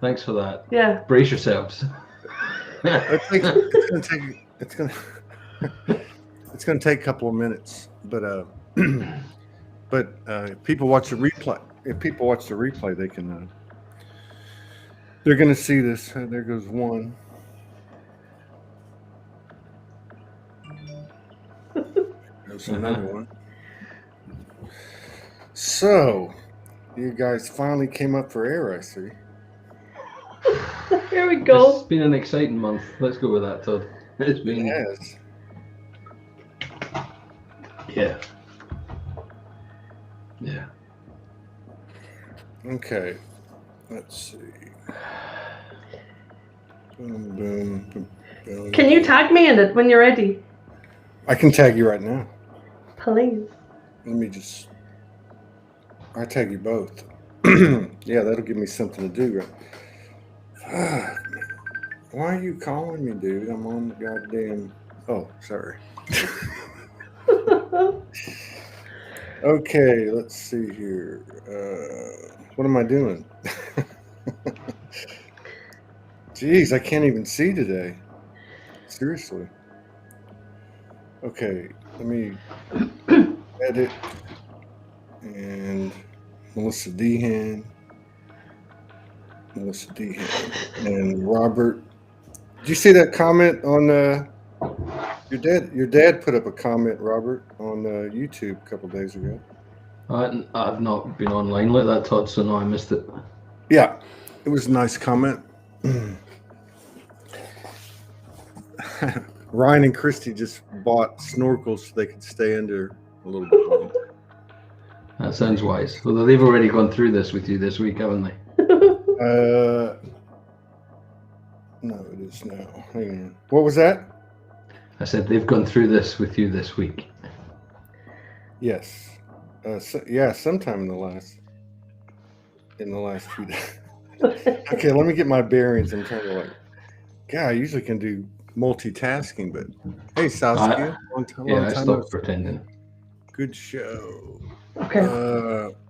Thanks for that. Yeah. Brace yourselves. It's gonna take a couple of minutes, but if people watch the replay, they can. They're gonna see this. There goes one. There's another one. So, you guys finally came up for air, I see. Here we go. It's been an exciting month. Let's go with that, Todd. It's been. It has. Yeah. Yeah. Okay. Let's see. Boom, boom, boom, boom. Can you tag me in it when you're ready? I can tag you right now. Please. Let me just. I'll tag you both. Yeah, that'll give me something to do. Right? Why are you calling me, dude? I'm on the goddamn. Oh, sorry. Okay, let's see here. What am I doing? Jeez, I can't even see today. Seriously. Okay, let me edit. And Melissa Deehan. And Robert. Did you see that comment on your dad put up a comment, Robert, on YouTube a couple days ago? I've not been online like that, Todd, so no, I missed it. Yeah, it was a nice comment. Ryan and Christy just bought snorkels so they could stay under a little bit longer. That sounds wise. Although they've already gone through this with you this week, haven't they? No, it is now. Hang on. What was that? I said they've gone through this with you this week. Yes. Yeah, sometime in the last few days. Okay, let me get my bearings. I'm trying to God, I usually can do multitasking, but hey, Saskia, I stopped pretending. Good show. Okay.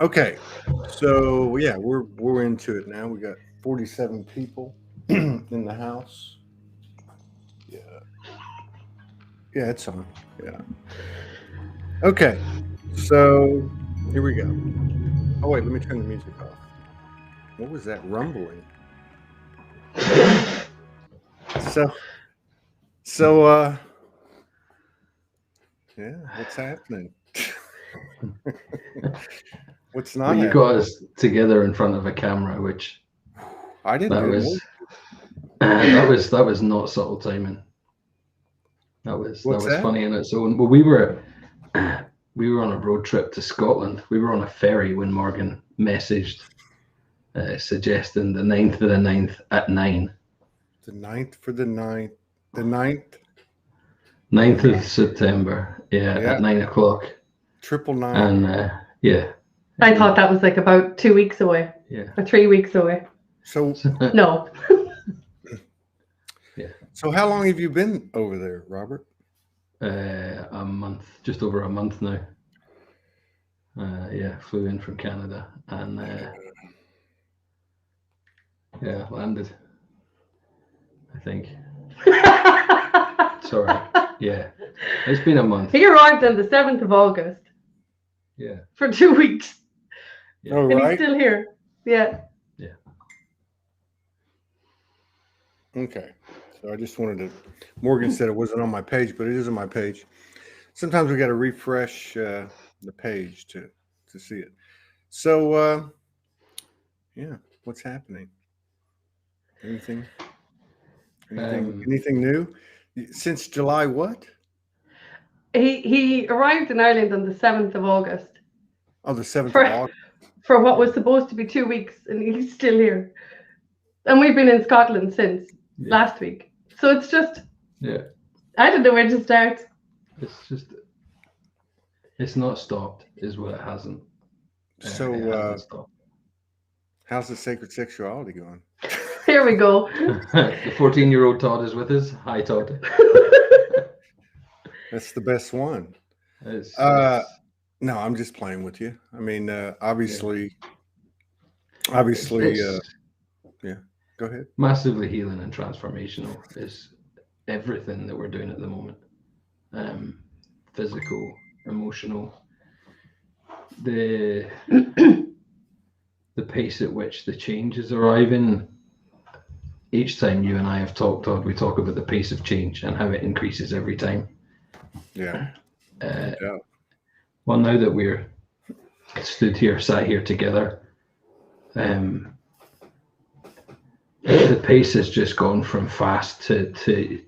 Okay. So yeah, we're into it now. We got 47 people in the house. Yeah. Yeah, it's on. Yeah. Okay. So here we go. Oh wait, let me turn the music off. What was that rumbling? So yeah, what's happening? What's not happening? You got us together in front of a camera, which I didn't do that was not subtle timing. That was funny in its own. Well, we were on a road trip to Scotland. We were on a ferry when Morgan messaged suggesting the 9th of the 9th at 9. The 9th for the 9th. The 9th? 9th of September. Yeah, at 9 o'clock. 999. And yeah. I thought that was like about 2 weeks away. Yeah. Or 3 weeks away. So no. Yeah. So how long have you been over there, Robert? A month, just over a month now. Yeah, flew in from Canada and yeah, landed. I think. Sorry. Yeah. It's been a month. He arrived on the 7th of August. Yeah. For 2 weeks. Yeah. Oh, and right. he's still here. Yeah. Yeah. Okay. So I just wanted to. Morgan said it wasn't on my page, but it is on my page. Sometimes we got to refresh the page to see it. So yeah, what's happening? Anything new since July? What? He arrived in Ireland on the 7th of August. Oh, the 7th of August. For what was supposed to be 2 weeks, and he's still here. And we've been in Scotland since last week. So it's just, I don't know where to start. It's not stopped, is what it hasn't. So, it hasn't stopped. How's the sacred sexuality going? Here we go. The 14-year-old Todd is with us. Hi, Todd. That's the best one. No, I'm just playing with you. I mean, obviously, Obviously, yeah. Go ahead. Massively healing and transformational is everything that we're doing at the moment. Physical, emotional, the pace at which the change is arriving. Each time you and I have talked, Todd, we talk about the pace of change and how it increases every time. Yeah. Well, now that we're sat here together, the pace has just gone from fast to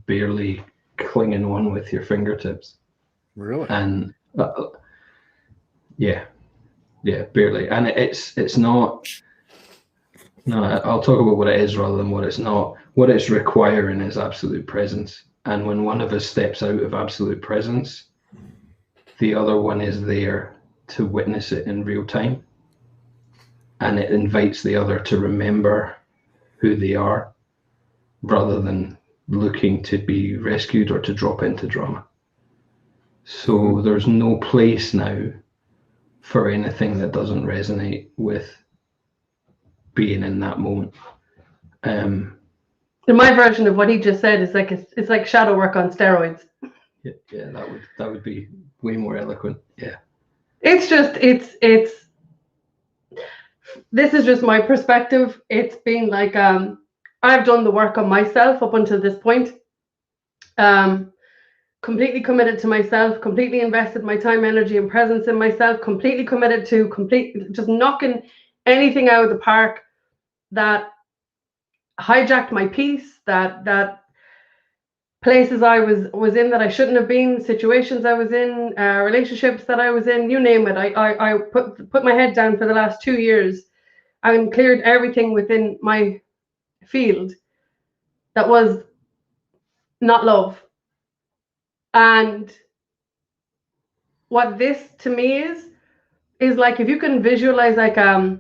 barely clinging on with your fingertips. Really? And yeah, barely. And it's not. No, I'll talk about what it is rather than what it's not. What it's requiring is absolute presence. And when one of us steps out of absolute presence, the other one is there to witness it in real time. And it invites the other to remember who they are rather than looking to be rescued or to drop into drama. So there's no place now for anything that doesn't resonate with being in that moment. In my version of what he just said is like it's like shadow work on steroids. Yeah, that would be way more eloquent. Yeah. It's just this is just my perspective. It's been like I've done the work on myself up until this point. Completely committed to myself, completely invested my time, energy, and presence in myself, completely committed to just knocking anything out of the park that hijacked my peace, that places I was in that I shouldn't have been, situations I was in, relationships that I was in, you name it. I put my head down for the last 2 years and cleared everything within my field that was not love. And what this to me is like, if you can visualize like a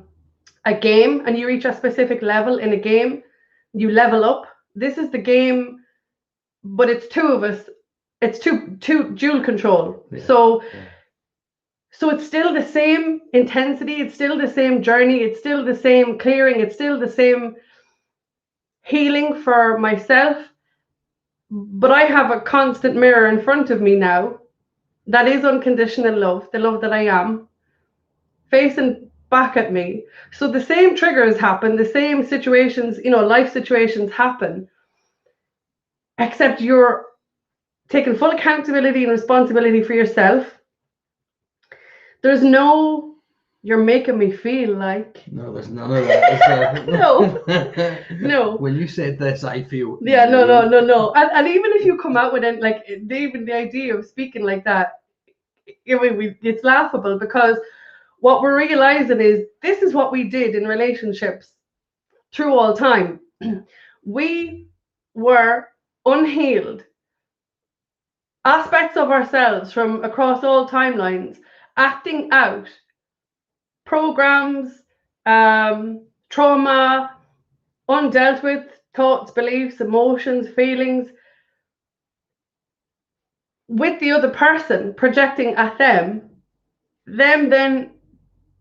game and you reach a specific level in a game, you level up. This is the game, but it's two of us. It's two dual control. Yeah. So it's still the same intensity. It's still the same journey. It's still the same clearing. It's still the same healing for myself. But I have a constant mirror in front of me now that is unconditional love, the love that I am, facing back at me. So the same triggers happen, the same situations, life situations happen, except you're taking full accountability and responsibility for yourself. There's no, you're making me feel like. No, there's none of that. No. When you said this, I feel. Yeah, no. And even if you come out with it, like, even the idea of speaking like that, it's laughable, because what we're realizing is this is what we did in relationships through all time. We were unhealed aspects of ourselves from across all timelines, acting out programs, trauma, undealt with thoughts, beliefs, emotions, feelings, with the other person, projecting at them then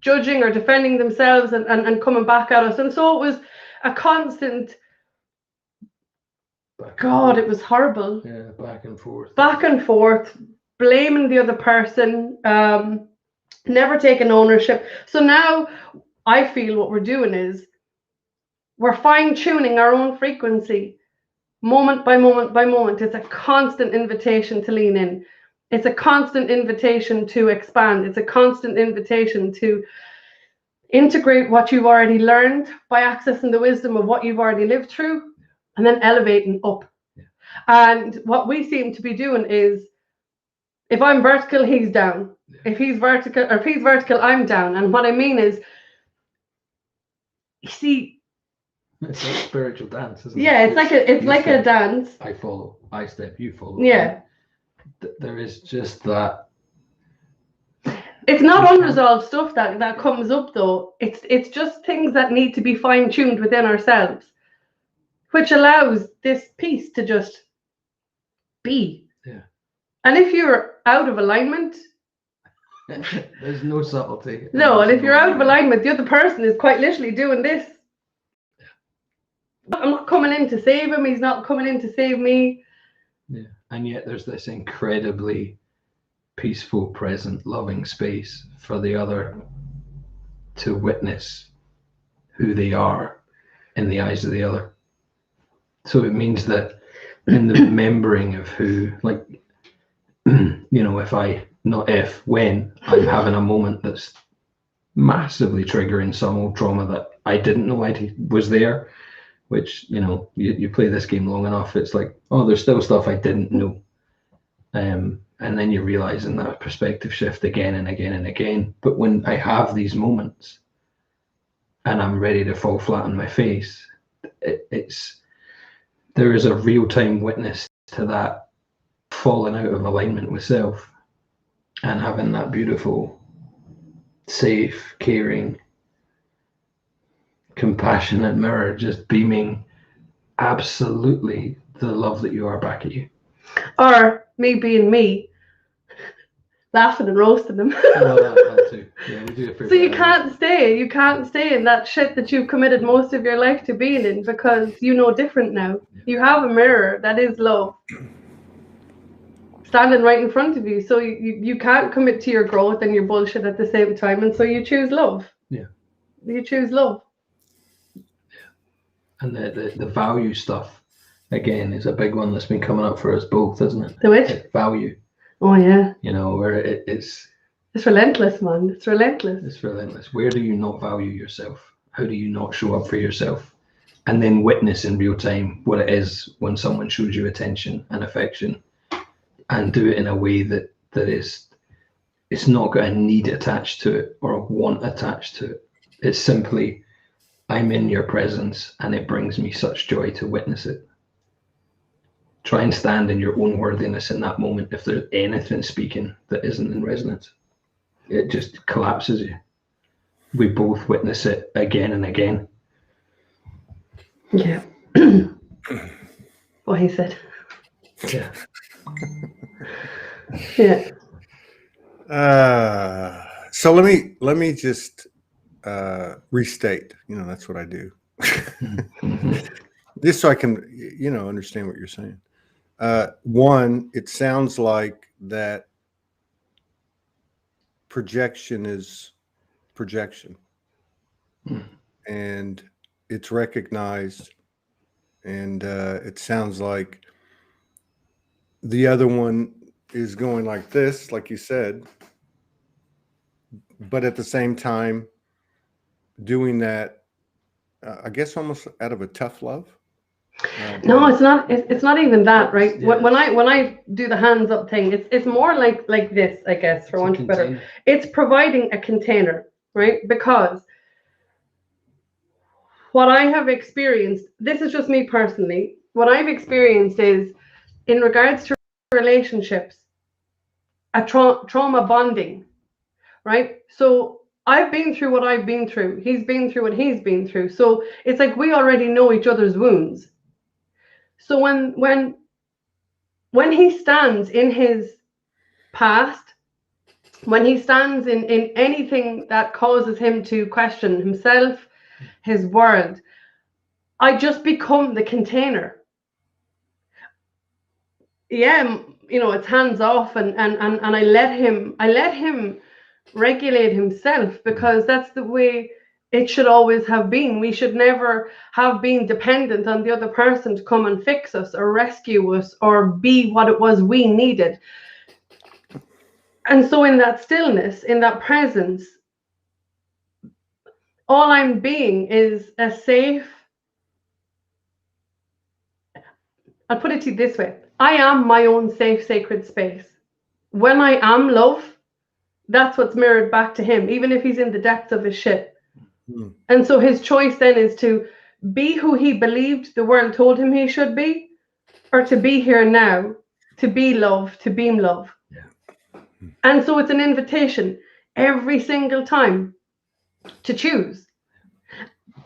judging or defending themselves and coming back at us. And so it was a constant, God, it was horrible. Yeah, back and forth, blaming the other person, never taking ownership. So now I feel what we're doing is we're fine-tuning our own frequency moment by moment by moment. It's a constant invitation to lean in. It's a constant invitation to expand. It's a constant invitation to integrate what you've already learned by accessing the wisdom of what you've already lived through, and then elevating up. Yeah. And what we seem to be doing is, if I'm vertical, he's down. Yeah. If he's vertical, I'm down. And what I mean is, you see, it's like a spiritual dance, isn't it? Yeah, it's like a dance. I follow, I step, you follow. Yeah. There is just that. It's not unresolved stuff that comes up, though. It's just things that need to be fine-tuned within ourselves, which allows this piece to just be. Yeah. And if you're out of alignment, There's no subtlety. No, and if you're out of alignment, the other person is quite literally doing this. I'm not coming in to save him. He's not coming in to save me. Yeah, and yet there's this incredibly peaceful, present, loving space for the other to witness who they are in the eyes of the other. So it means that in the remembering of who, like, you know, when I'm having a moment that's massively triggering some old trauma that I didn't know was there, which, you know, you play this game long enough, it's like, oh, there's still stuff I didn't know. And then you realize in that perspective shift again and again and again. But when I have these moments and I'm ready to fall flat on my face, there is a real-time witness to that falling out of alignment with self and having that beautiful, safe, caring, compassionate mirror just beaming absolutely the love that you are back at you. Or me being me, laughing and roasting them. Well, that too. Yeah, we do it. So you can't stay in that shit that you've committed most of your life to being in, because you know different now. Yeah. You have a mirror that is love standing right in front of you, so you can't commit to your growth and your bullshit at the same time, and so you choose love. Yeah, you choose love. Yeah, and the value stuff again is a big one that's been coming up for us both, isn't it? The which? Value. Oh yeah. You know, where it's relentless, man. It's relentless. It's relentless. Where do you not value yourself? How do you not show up for yourself? And then witness in real time what it is when someone shows you attention and affection, and do it in a way that it's not got a need attached to it or a want attached to it. It's simply, I'm in your presence and it brings me such joy to witness it. Try and stand in your own worthiness in that moment. If there's anything speaking that isn't in resonance, it just collapses you. We both witness it again and again. Yeah. What he said. Yeah. Yeah. So let me just restate. You know, that's what I do. Just so I can, you know, understand what you're saying. One, it sounds like that projection is projection, and it's recognized, and it sounds like the other one is going like this, like you said, but at the same time doing that, I guess almost out of a tough love. No, it's not. It's not even that, right? Yeah. When I do the hands up thing, it's more like this, I guess, for want of better. It's providing a container, right? Because what I have experienced, this is just me personally. What I've experienced is, in regards to relationships, a trauma bonding, right? So I've been through what I've been through. He's been through what he's been through. So it's like we already know each other's wounds. So when he stands in his past, when he stands in anything that causes him to question himself, his world, I just become the container. Yeah, you know, it's hands off, and I let him regulate himself, because that's the way it should always have been. We should never have been dependent on the other person to come and fix us or rescue us or be what it was we needed. And so in that stillness, in that presence, all I'm being is a safe, I'll put it to you this way. I am my own safe, sacred space. When I am love, that's what's mirrored back to him, even if he's in the depths of his shit. And so his choice then is to be who he believed the world told him he should be, or to be here now, to be love, to beam love. Yeah. And so it's an invitation every single time to choose.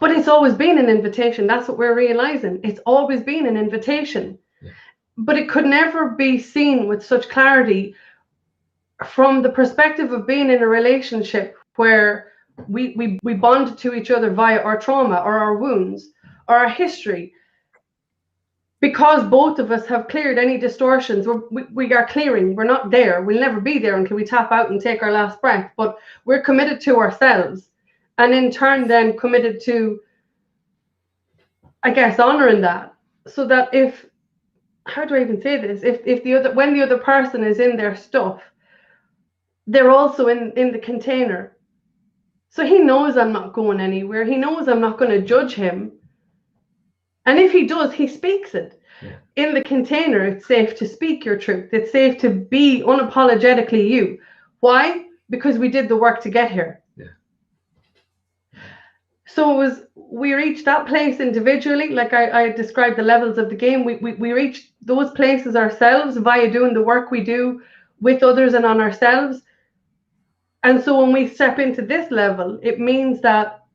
But it's always been an invitation. That's what we're realizing. It's always been an invitation. Yeah. But it could never be seen with such clarity from the perspective of being in a relationship where we bond to each other via our trauma or our wounds or our history, because both of us have cleared any distortions. We are clearing. We're not there. We'll never be there until we tap out and take our last breath. But we're committed to ourselves, and in turn then committed to, I guess, honoring that. So that if, how do I even say this? If the other, when the other person is in their stuff, they're also in the container. So he knows I'm not going anywhere. He knows I'm not going to judge him. And if he does, he speaks it. Yeah. In the container, it's safe to speak your truth. It's safe to be unapologetically you. Why? Because we did the work to get here. Yeah. So we reached that place individually, like I described the levels of the game. We reached those places ourselves via doing the work we do with others and on ourselves. And so when we step into this level, it means that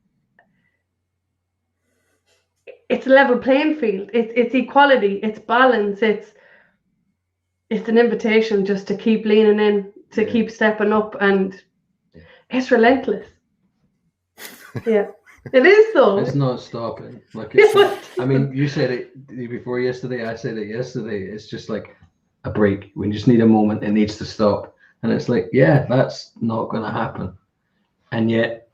it's a level playing field. It's equality. It's balance. It's an invitation just to keep leaning in, to keep stepping up, and it's relentless. Yeah, it is though. It's not stopping. Like it's I mean, you said it before yesterday. I said it yesterday. It's just like a break. We just need a moment. It needs to stop. And it's like, yeah, that's not going to happen. And yet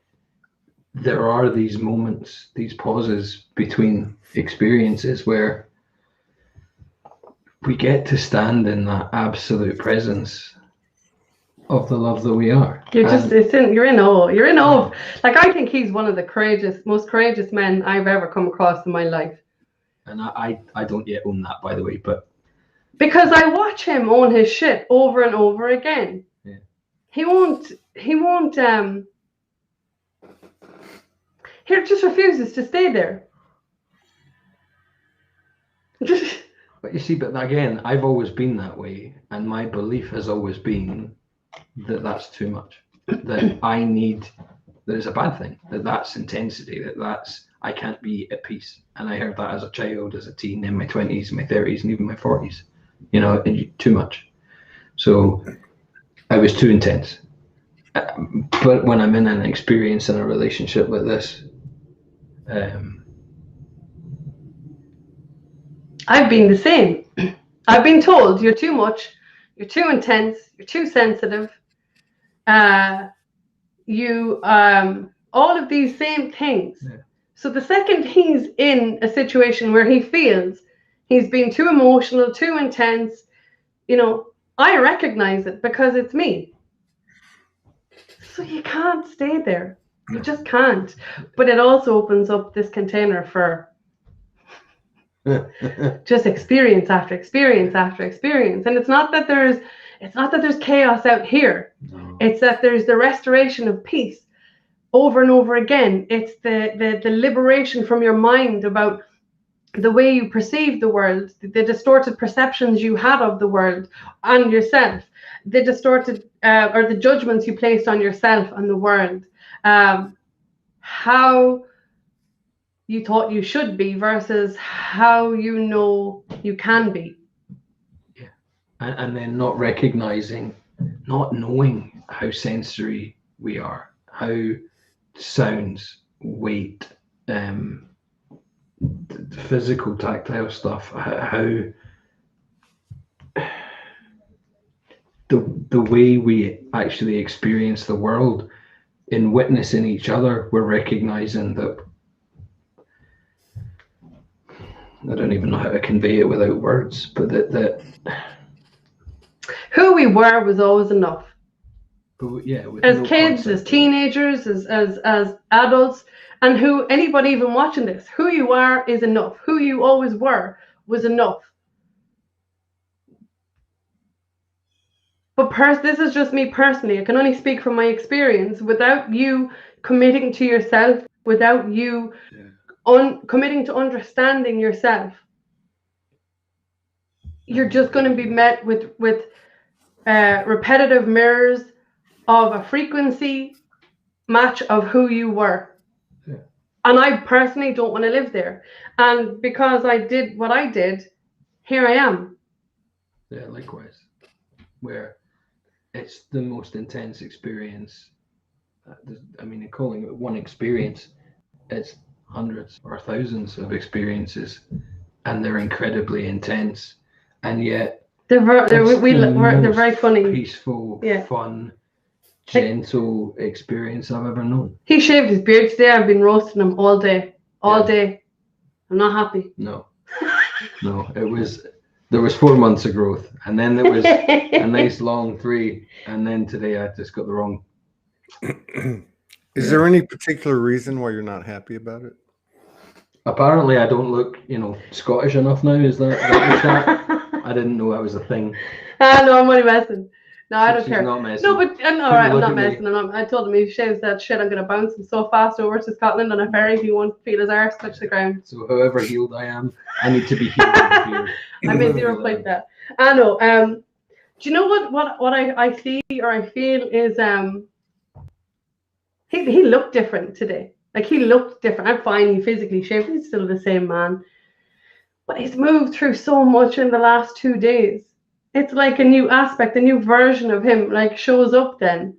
there are these moments, these pauses between experiences where we get to stand in that absolute presence of the love that we are. You're in awe. You're in awe. Like, I think he's one of the most courageous men I've ever come across in my life. And I don't yet own that, by the way, but because I watch him own his shit over and over again. Yeah. He just refuses to stay there. But you see, but again, I've always been that way, and my belief has always been that that's too much. That I need, that it's a bad thing. That's intensity. That's I can't be at peace. And I heard that as a child, as a teen, in my 20s, my 30s, and even my 40s. You know, too much. So I was too intense. But when I'm in an experience in a relationship like this, I've been the same. I've been told you're too much, you're too intense, you're too sensitive. All of these same things. Yeah. So the second he's in a situation where he feels he's being too emotional, too intense, you know, I recognize it because it's me. So you can't stay there. You just can't. But it also opens up this container for just experience after experience after experience. And it's not that there's chaos out here. No. It's that there's the restoration of peace over and over again. It's the liberation from your mind about the way you perceive the world, the distorted perceptions you had of the world and yourself, the distorted or the judgments you placed on yourself and the world, how you thought you should be versus how you know you can be. Yeah, and then not recognizing, not knowing how sensory we are, how sounds, weight, the physical, tactile stuff, how the way we actually experience the world in witnessing each other. We're recognizing that. I don't even know how to convey it without words, but that who we were was always enough. But yeah, as kids, as teenagers, as adults, and who anybody even watching this, who you are is enough. Who you always were was enough. But this is just me personally. I can only speak from my experience. Without you committing to yourself, without you committing to understanding yourself, you're just going to be met with repetitive mirrors of a frequency match of who you were. Yeah. And I personally don't want to live there. And because I did what I did, here I am. Yeah, likewise. Where it's the most intense experience. I mean, calling it one experience, it's hundreds or thousands of experiences, and they're incredibly intense, and yet they're very funny, peaceful, fun, gentle experience I've ever known. He shaved his beard today. I've been roasting him all day. I'm not happy. No, there was 4 months of growth, and then there was a nice long 3, and then today I just got the wrong. Is there any particular reason why you're not happy about it? Apparently, I don't look, Scottish enough now. Is that? I didn't know that was a thing. No, I'm only messing. No, I don't care. Not messing. No, but all right, I'm not messing. I told him if he shaves that shit, I'm gonna bounce him so fast over to Scotland on a ferry. He won't feel his arse touch the ground. So however healed I am, I need to be healed here. I'm in 0 point that. I know. Do you know what I see or I feel is he looked different today. Like, he looked different. I'm fine. He physically shaved. He's still the same man, but he's moved through so much in the last 2 days. It's like a new aspect, a new version of him, like, shows up then,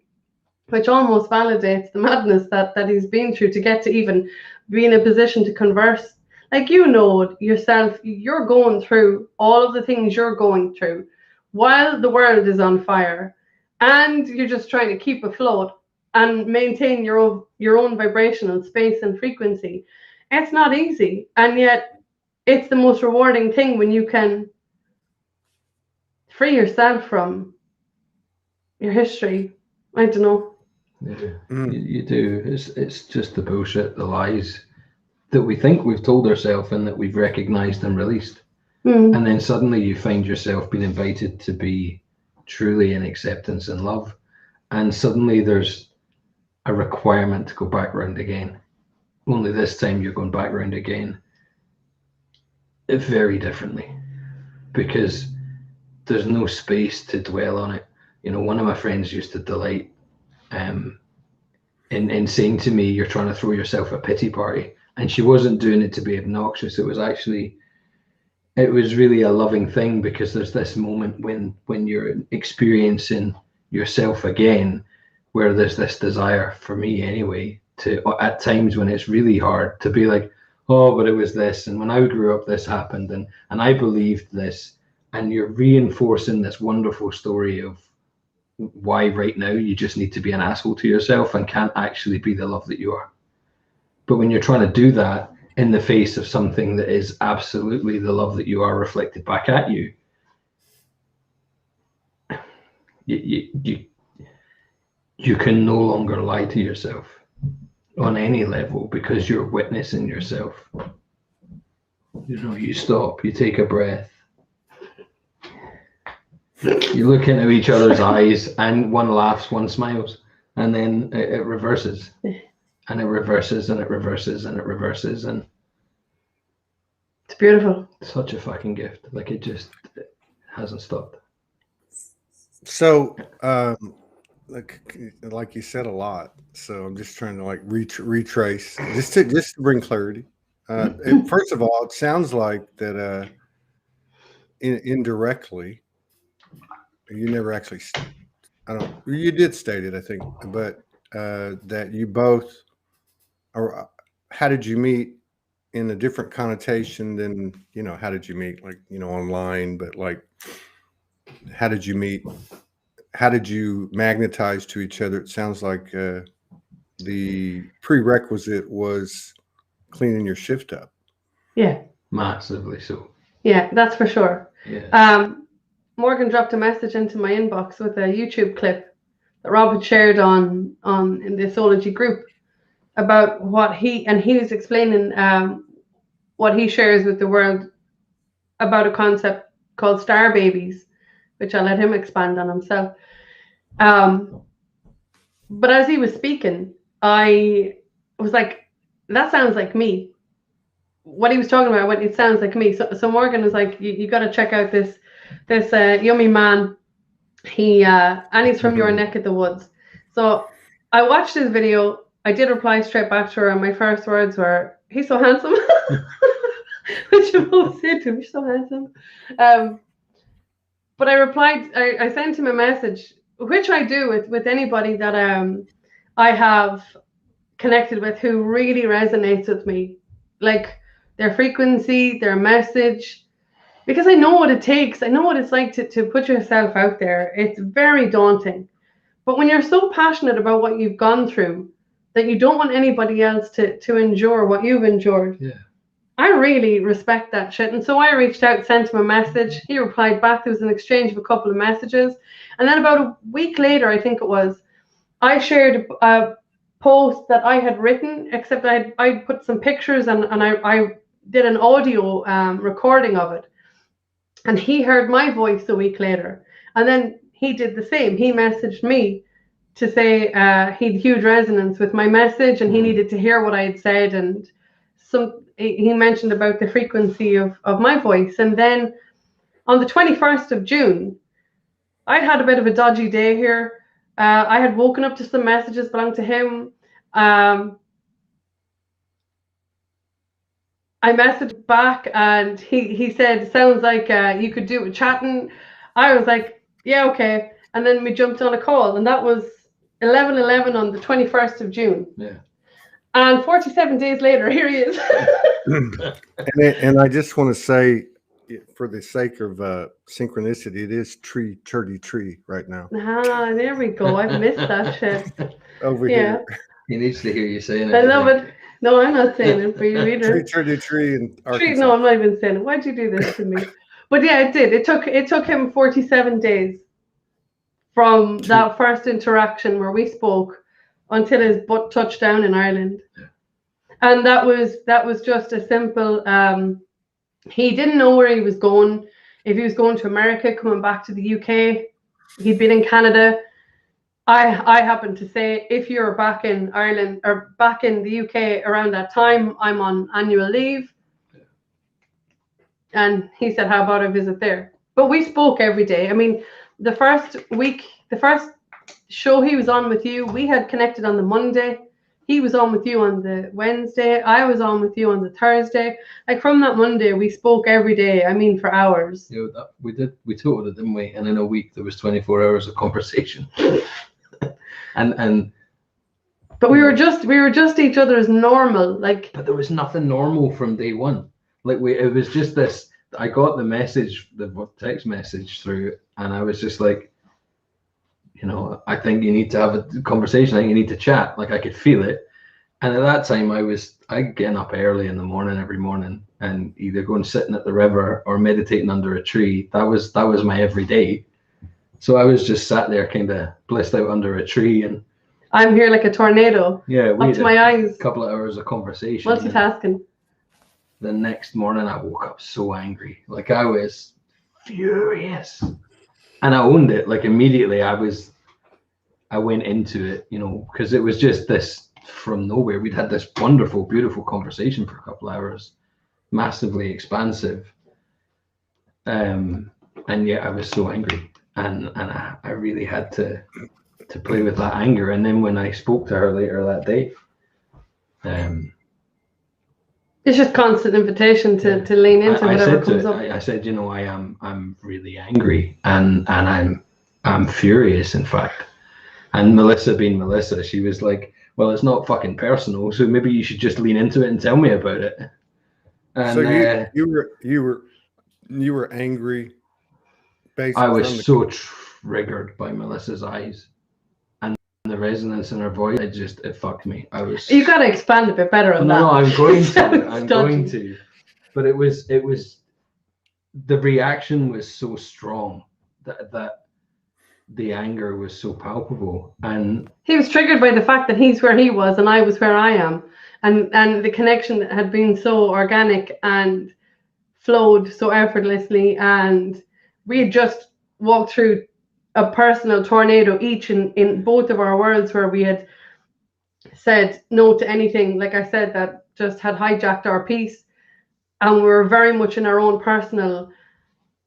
which almost validates the madness that he's been through to get to even be in a position to converse. Like, yourself, you're going through all of the things you're going through while the world is on fire, and you're just trying to keep afloat and maintain your own vibrational space and frequency. It's not easy, and yet it's the most rewarding thing when you can free yourself from your history. I don't know. Yeah, you do. It's just the bullshit, the lies that we think we've told ourselves and that we've recognized and released. And then suddenly you find yourself being invited to be truly in acceptance and love. And suddenly there's a requirement to go back round again. Only this time you're going back round again very differently, because there's no space to dwell on it. One of my friends used to delight in saying to me, you're trying to throw yourself a pity party. And she wasn't doing it to be obnoxious. It was really a loving thing, because there's this moment when you're experiencing yourself again, where there's this desire, for me anyway, to, at times when it's really hard, to be like, oh, but it was this, and when I grew up this happened, and I believed this, and you're reinforcing this wonderful story of why right now you just need to be an asshole to yourself and can't actually be the love that you are. But when you're trying to do that in the face of something that is absolutely the love that you are reflected back at you, you can no longer lie to yourself on any level, because you're witnessing yourself. You stop, you take a breath, you look into each other's eyes, and one laughs, one smiles, and then it reverses, and it reverses, and it reverses, and it reverses, and it's beautiful. Such a fucking gift. Like, it hasn't stopped. So, like you said a lot. So I'm just trying to retrace, just to bring clarity. First of all, it sounds like that indirectly, you never actually, you did state it, I think, but that you both, or how did you meet in a different connotation than, how did you meet, like, online, but like, how did you meet? How did you magnetize to each other? It sounds like the prerequisite was cleaning your shift up. Yeah. Massively so. Yeah, that's for sure. Yeah. Morgan dropped a message into my inbox with a YouTube clip that Rob had shared in the Soulogy group about what he was explaining what he shares with the world about a concept called star babies, which I'll let him expand on himself. But as he was speaking, I was like, that sounds like me. What he was talking about, it sounds like me. So Morgan was like, you got to check out this yummy man. And he's from your neck of the woods. So I watched his video. I did reply straight back to her, and my first words were, he's so handsome. Which you both said to him, he's so handsome. But I replied, I sent him a message which I do with anybody that I have connected with who really resonates with me, like their frequency, their message, because I know what it takes. I know what it's like to put yourself out there. It's very daunting. But when you're so passionate about what you've gone through that you don't want anybody else to endure what you've endured, yeah, I really respect that shit. And so I reached out, sent him a message. He replied back. There was an exchange of a couple of messages. And then about a week later, I think it was, I shared a post that I had written, except I put some pictures and I did an audio recording of it. And he heard my voice a week later. And then he did the same. He messaged me to say he had huge resonance with my message and he needed to hear what I had said. And he mentioned about the frequency of my voice. And then on the 21st of June, I'd had a bit of a dodgy day here. I had woken up to some messages belonging to him. I messaged back and he said, sounds like you could do it chatting. I was like, yeah, okay. And then we jumped on a call, and that was 11/11 on the 21st of June. Yeah. And 47 days later, here he is. and I just want to say, for the sake of synchronicity, it is tree right now. Ah, there we go. I've missed that shit. Over here. He needs to hear you saying it. I love it. No, I'm not saying it for you either. Tree in Arkansas. No, I'm not even saying it. Why'd you do this to me? But yeah, it did. It took him 47 days from that first interaction where we spoke until his butt touched down in Ireland. Yeah. And that was just a simple he didn't know where he was going. If he was going to America, coming back to the UK, he'd been in Canada. I happened to say, if you're back in Ireland or back in the UK around that time, I'm on annual leave. Yeah. And he said, how about a visit there? But we spoke every day. I mean, the first show he was on with you, we had connected on the Monday. He was on with you on the Wednesday. I was on with you on the Thursday. Like from that Monday, we spoke every day. I mean, for hours. Yeah, we did. We totaled it, didn't we? And in a week, there was 24 hours of conversation. But we were just each other's normal. Like, but there was nothing normal from day one. Like it was just this. I got the message, the text message through, and I was just like, I think you need to have a conversation. I think you need to chat. Like I could feel it. And at that time I getting up early in the morning every morning and either going sitting at the river or meditating under a tree. That was my everyday. So I was just sat there kind of blissed out under a tree, and I'm here like a tornado. Yeah, up to my eyes. A couple of hours of conversation. Multitasking. The next morning I woke up so angry. Like I was furious. And I owned it. Like immediately I went into it, because it was just this from nowhere. We'd had this wonderful, beautiful conversation for a couple of hours, massively expansive. And yet I was so angry. And I really had to play with that anger. And then when I spoke to her later that day, it's just constant invitation to lean into whatever comes up. I said, I'm really angry and I'm furious, in fact. And Melissa being Melissa, she was like, well, it's not fucking personal, so maybe you should just lean into it and tell me about it. And so you were angry. I was so triggered by Melissa's eyes and the resonance in her voice. It fucked me. You got to expand a bit better on that. No, I'm going to. I'm going to. But it was the reaction was so strong that the anger was so palpable, and he was triggered by the fact that he's where he was and I was where I am, and the connection that had been so organic and flowed so effortlessly, and we had just walked through a personal tornado each in both of our worlds, where we had said no to anything, like I said, that just had hijacked our peace, and we were very much in our own personal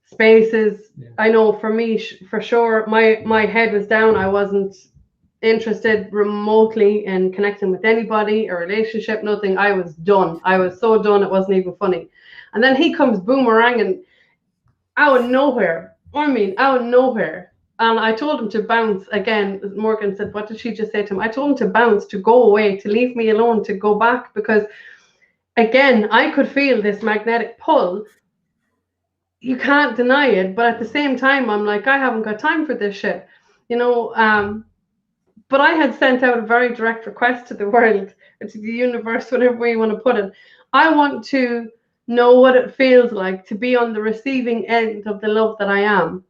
spaces. Yeah. I know for me, for sure, my head was down. I wasn't interested remotely in connecting with anybody, a relationship, nothing. I was done. I was so done, it wasn't even funny. And then he comes boomeranging out of nowhere. And I told him to bounce again. Morgan said, what did she just say to him? I told him to bounce, to go away, to leave me alone, to go back, because again, I could feel this magnetic pull. You can't deny it, but at the same time, I'm like, I haven't got time for this shit, you know. But I had sent out a very direct request to the world, or to the universe, whatever way you want to put it. I want to know what it feels like to be on the receiving end of the love that I am.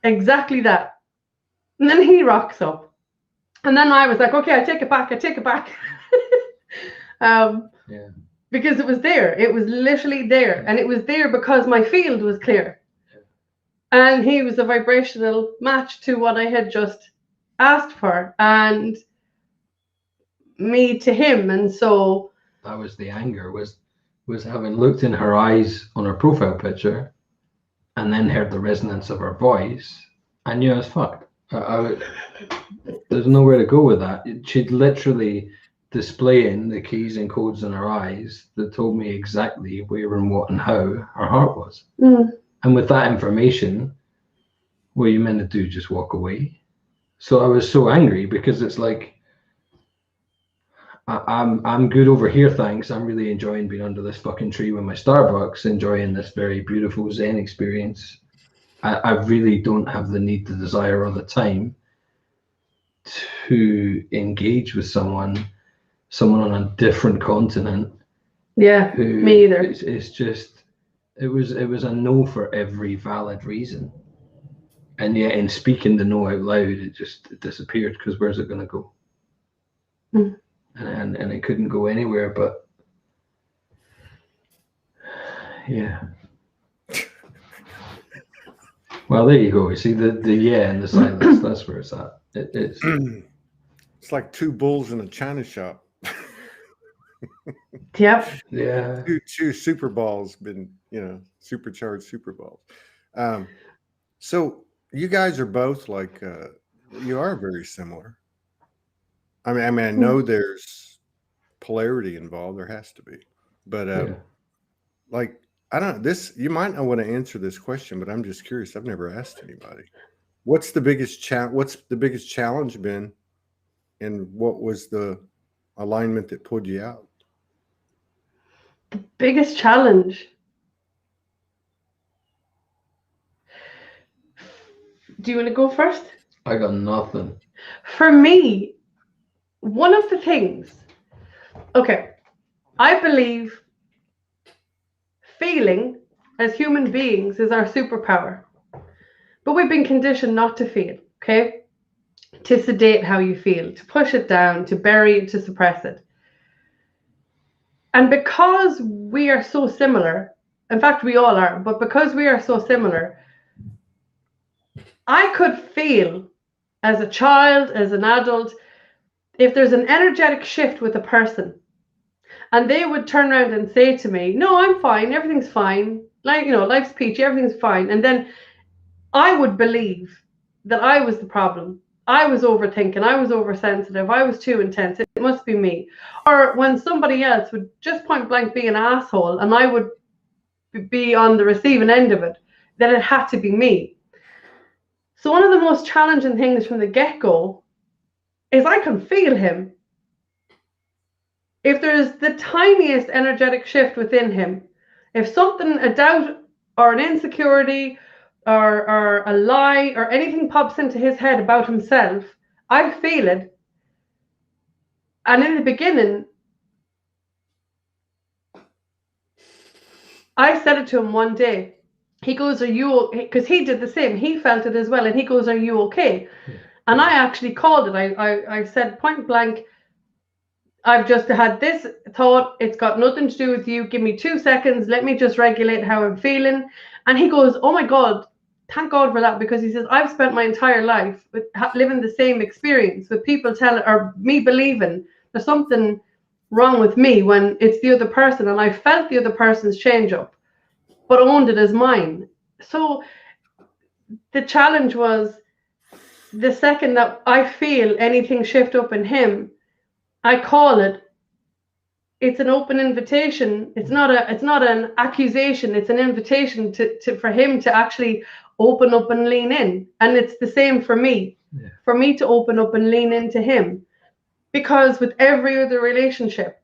Exactly that. And then he rocks up. And then I was like, okay, I take it back. Yeah. Because it was there. It was literally there. And it was there because my field was clear. And he was a vibrational match to what I had just asked for. And me to him. And so that was the anger, was having looked in her eyes on her profile picture and then heard the resonance of her voice. I knew I was fucked. There's nowhere to go with that. She'd literally displaying the keys and codes in her eyes that told me exactly where and what and how her heart was. And with that information, what are you meant to do? Just walk away? So I was so angry, because it's like, I'm good over here, thanks. I'm really enjoying being under this fucking tree with my Starbucks, enjoying this very beautiful Zen experience. I really don't have the need, the desire, or the time to engage with someone on a different continent. Yeah, me either. It's just, it was a no for every valid reason. And yet in speaking the no out loud, it disappeared, because where's it going to go? And it couldn't go anywhere, but yeah. Well, there you go. You see the yeah and the silence. That's where it's at. It's like two bulls in a china shop. Yep. Yeah. Two super balls, been, supercharged super balls. So you guys are both like, you are very similar. I mean, I know there's polarity involved. There has to be, but like, I don't. You might not want to answer this question, but I'm just curious. I've never asked anybody. What's the biggest challenge been, and what was the alignment that pulled you out? The biggest challenge. Do you want to go first? I got nothing. For me, one of the things, okay, I believe feeling as human beings is our superpower. But we've been conditioned not to feel, okay? To sedate how you feel, to push it down, to bury it, to suppress it. And because we are so similar, in fact, we all are, but because we are so similar, I could feel as a child, as an adult, if there's an energetic shift with a person, and they would turn around and say to me, no, I'm fine, everything's fine, like, life's peachy, everything's fine. And then I would believe that I was the problem. I was overthinking, I was oversensitive, I was too intense, it must be me. Or when somebody else would just point blank be an asshole and I would be on the receiving end of it, then it had to be me. So one of the most challenging things from the get-go is I can feel him. If there's the tiniest energetic shift within him, if something, a doubt or an insecurity or a lie or anything pops into his head about himself, I feel it. And in the beginning, I said it to him one day. He goes, are you okay? Because he did the same. He felt it as well. And he goes, are you okay? And I actually called it. I said point blank, I've just had this thought. It's got nothing to do with you. Give me 2 seconds. Let me just regulate how I'm feeling. And he goes, oh my God, thank God for that. Because he says, I've spent my entire life with living the same experience with people telling, or me believing there's something wrong with me when it's the other person. And I felt the other person's change up, but owned it as mine. So the challenge was, the second that I feel anything shift up in him, I call it. It's an open invitation. It's not an accusation. It's an invitation for him to actually open up and lean in. And it's the same for me. Yeah. For me to open up and lean into him. Because with every other relationship,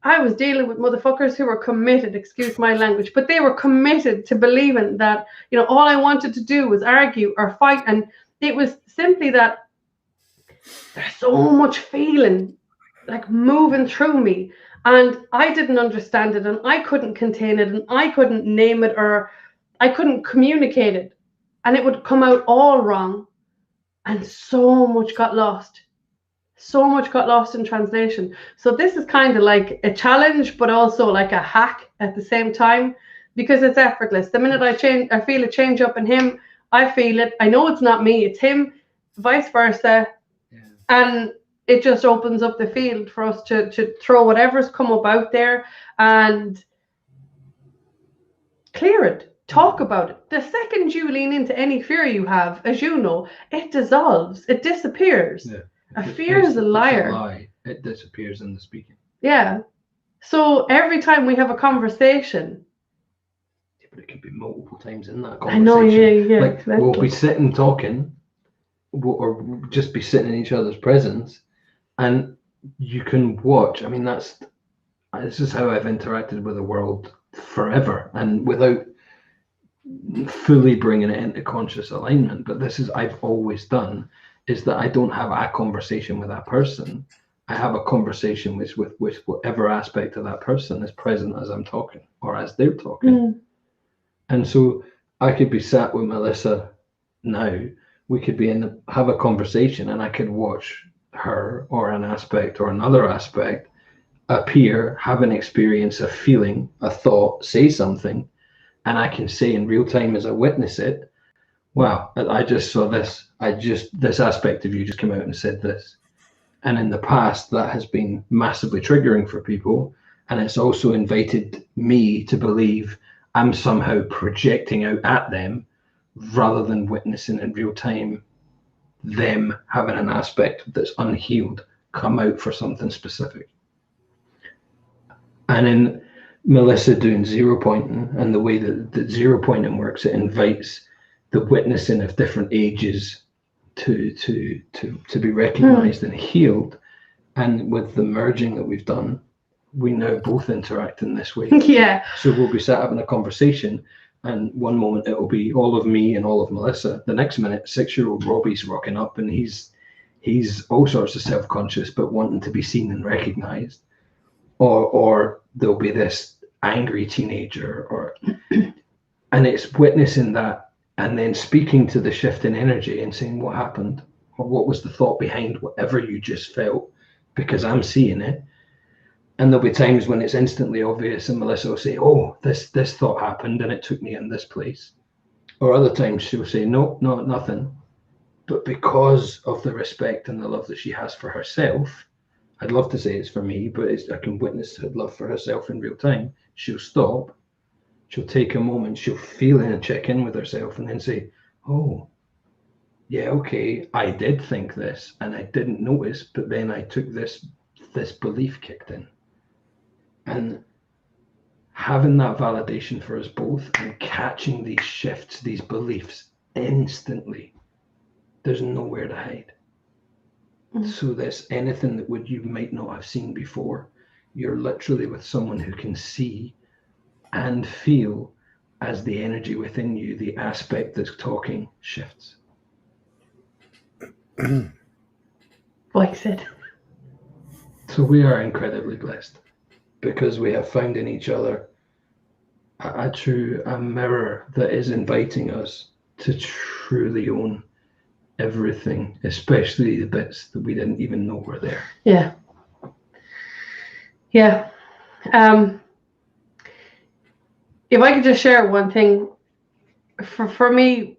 I was dealing with motherfuckers who were committed, excuse my language, but they were committed to believing that, you know, all I wanted to do was argue or fight. And it was simply that there's so much feeling like moving through me. And I didn't understand it, and I couldn't contain it, and I couldn't name it, or I couldn't communicate it. And it would come out all wrong. And so much got lost. So much got lost in translation. So this is kind of like a challenge, but also like a hack at the same time, because it's effortless. The minute I feel a change up in him, I feel it. I know it's not me, it's him, vice versa. Yeah. And it just opens up the field for us to throw whatever's come up out there and clear it. Talk about it. The second you lean into any fear you have, as you know, it dissolves. It disappears. Yeah. A fear is a liar. It's a lie. It disappears in the speaking. Yeah. So every time we have a conversation, but it could be multiple times in that conversation. I know, yeah. Like exactly. We'll be sitting talking, or just be sitting in each other's presence, and you can watch. I mean, this is how I've interacted with the world forever, and without fully bringing it into conscious alignment. But this is I've always done. Is that I don't have a conversation with that person. I have a conversation with whatever aspect of that person is present as I'm talking or as they're talking. Mm. And so I could be sat with Melissa now. We could be have a conversation, and I could watch her or an aspect or another aspect appear, have an experience, a feeling, a thought, say something, and I can say in real time as I witness it, wow, I just saw this. This aspect of you just came out and said this. And in the past, that has been massively triggering for people. And it's also invited me to believe I'm somehow projecting out at them rather than witnessing in real time them having an aspect that's unhealed come out for something specific. And in Melissa doing zero pointing and the way that zero pointing works, it invites the witnessing of different ages to be recognized and healed. And with the merging that we've done, we now both interact in this way. Yeah. So we'll be sat having a conversation, and one moment it will be all of me and all of Melissa. The next minute, 6-year-old Robbie's rocking up, and he's all sorts of self-conscious but wanting to be seen and recognized. Or there'll be this angry teenager, and it's witnessing that. And then speaking to the shift in energy and saying what happened, or what was the thought behind whatever you just felt, because I'm seeing it. And there'll be times when it's instantly obvious, and Melissa will say, oh, this thought happened and it took me in this place. Or other times she'll say, no, nothing. But because of the respect and the love that she has for herself, I'd love to say it's for me, but I can witness her love for herself in real time. She'll stop. She'll take a moment, she'll feel and check in with herself, and then say, oh, yeah, okay, I did think this, and I didn't notice, but then I took this belief kicked in. And having that validation for us both and catching these shifts, these beliefs instantly, there's nowhere to hide. Mm-hmm. So there's anything that you might not have seen before. You're literally with someone who can see and feel as the energy within you, the aspect that's talking, shifts. Voice it. So we are incredibly blessed because we have found in each other a mirror that is inviting us to truly own everything, especially the bits that we didn't even know were there. Yeah. If I could just share one thing, for me,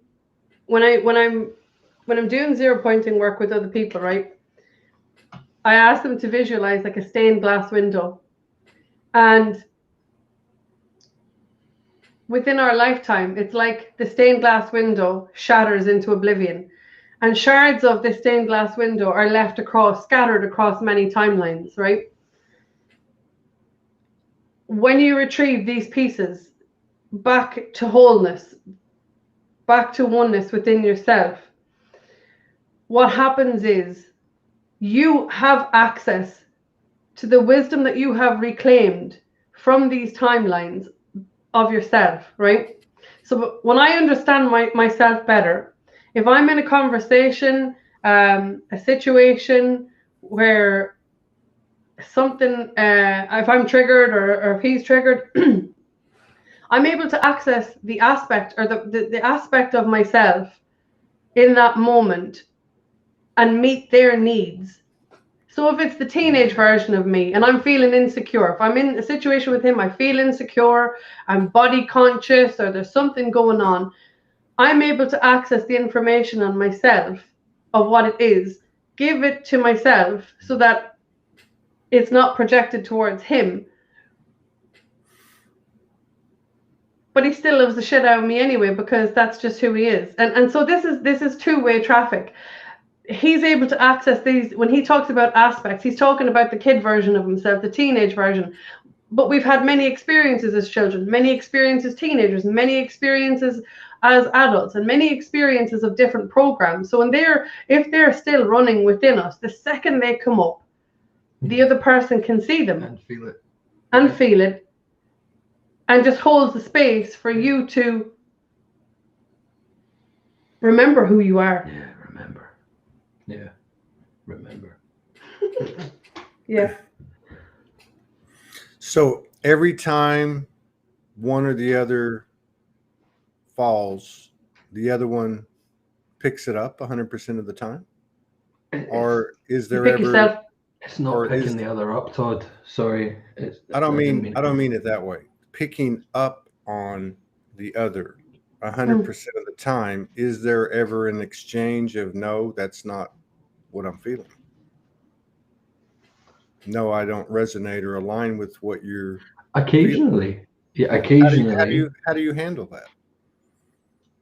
when I'm doing zero pointing work with other people, right? I ask them to visualize like a stained glass window, and within our lifetime, it's like the stained glass window shatters into oblivion, and shards of the stained glass window are left scattered across many timelines, right? When you retrieve these pieces back to wholeness, back to oneness within yourself, what happens is you have access to the wisdom that you have reclaimed from these timelines of yourself, right? So when I understand myself better, if I'm in a conversation, a situation where something, if I'm triggered or if he's triggered, I'm able to access the aspect or the aspect of myself in that moment and meet their needs. So if it's the teenage version of me and I'm feeling insecure, if I'm in a situation with him, I feel insecure, I'm body conscious, or there's something going on, I'm able to access the information on myself of what it is, give it to myself so that it's not projected towards him. But he still loves the shit out of me anyway, because that's just who he is. And so this is two-way traffic. He's able to access these. When he talks about aspects, he's talking about the kid version of himself, the teenage version. But we've had many experiences as children, many experiences as teenagers, many experiences as adults, and many experiences of different programs. So if they're still running within us, the second they come up, the other person can see them and feel it. And just holds the space for you to remember who you are. Yeah, remember. Yeah, remember. Yeah. So every time one or the other falls, the other one picks it up 100% of the time? Or is there ever... Yourself. It's not picking the other up, Todd. Sorry. I don't mean it that way. Picking up on the other 100% of the time. Is there ever an exchange of, no, that's not what I'm feeling? No, I don't resonate or align with what you're occasionally feeling. Yeah, occasionally. How do you handle that?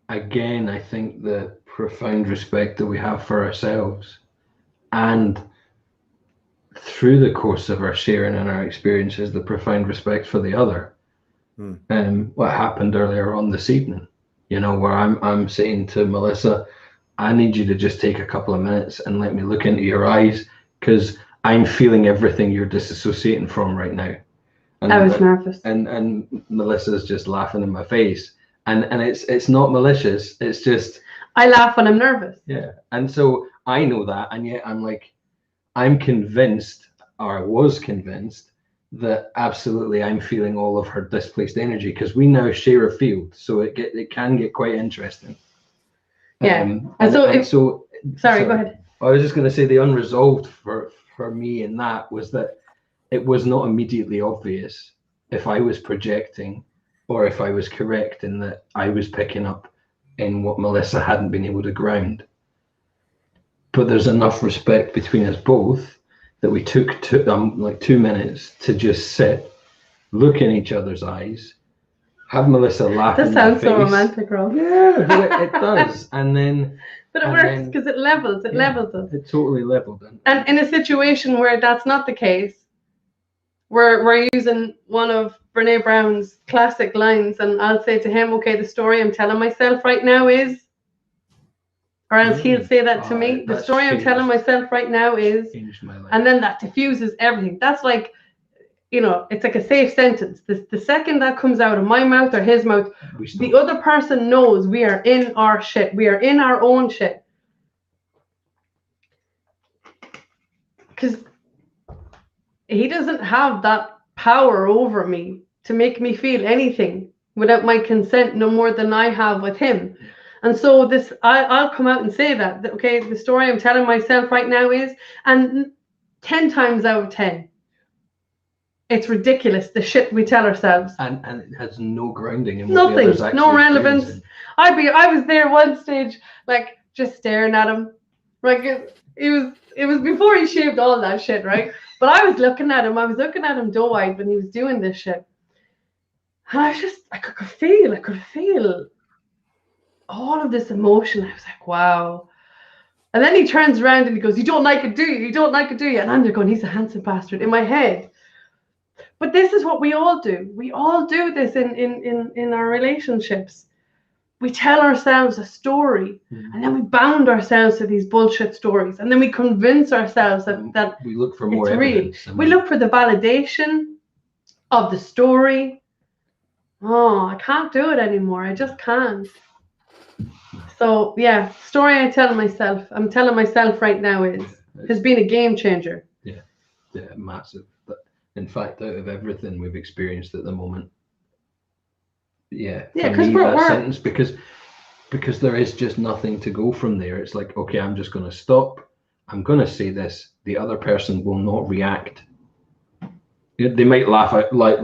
Again, I think the profound respect that we have for ourselves, and through the course of our sharing and our experiences, the profound respect for the other. What happened earlier on this evening, where I'm saying to Melissa, I need you to just take a couple of minutes and let me look into your eyes, because I'm feeling everything you're disassociating from right now. And I was nervous. And Melissa's just laughing in my face. And it's not malicious. It's just... I laugh when I'm nervous. Yeah. And so I know that. And yet I'm convinced, or I was convinced, that absolutely I'm feeling all of her displaced energy, because we now share a field. So it can get quite interesting. Yeah. Sorry, go ahead. I was just going to say the unresolved for me in that was that it was not immediately obvious if I was projecting or if I was correct in that I was picking up in what Melissa hadn't been able to ground. But there's enough respect between us both that we took 2 minutes to just sit, look in each other's eyes, have Melissa laugh in my face. That sounds so romantic, Rob. Yeah, it does. And then... But it works because it levels. It levels us. It totally leveled. And in a situation where that's not the case, we're using one of Brene Brown's classic lines, and I'll say to him, okay, the story I'm telling myself right now is... Or else he'll say that to me. The story I'm telling myself right now is... And then that diffuses everything. That's like, it's like a safe sentence. The second that comes out of my mouth or his mouth, the other person knows we are in our shit. We are in our own shit. Because he doesn't have that power over me to make me feel anything without my consent, no more than I have with him. And so I'll come out and say that, okay, the story I'm telling myself right now is, and 10 times out of 10, it's ridiculous, the shit we tell ourselves. And it has no grounding in what the other's actually no relevance. I was there one stage, like, just staring at him. Like, it was before he shaved all that shit, right? But I was looking at him doe-eyed when he was doing this shit. And I could feel all of this emotion. I was like, wow. And then he turns around and he goes, you don't like it, do you? You don't like it, do you? And I'm there going, he's a handsome bastard, in my head. But this is what we all do. We all do this in our relationships. we tell ourselves a story, and then we bound ourselves to these bullshit stories, and then we convince ourselves that we look for more evidence. Real. We look for the validation of the story. Oh, I can't do it anymore. I just can't. So yeah, story I'm telling myself right now has been a game changer. Yeah, massive. But in fact, out of everything we've experienced at the moment, for me, that sentence, because there is just nothing to go from there. It's like, okay, I'm just going to stop. I'm going to say this. The other person will not react. They might laugh out, like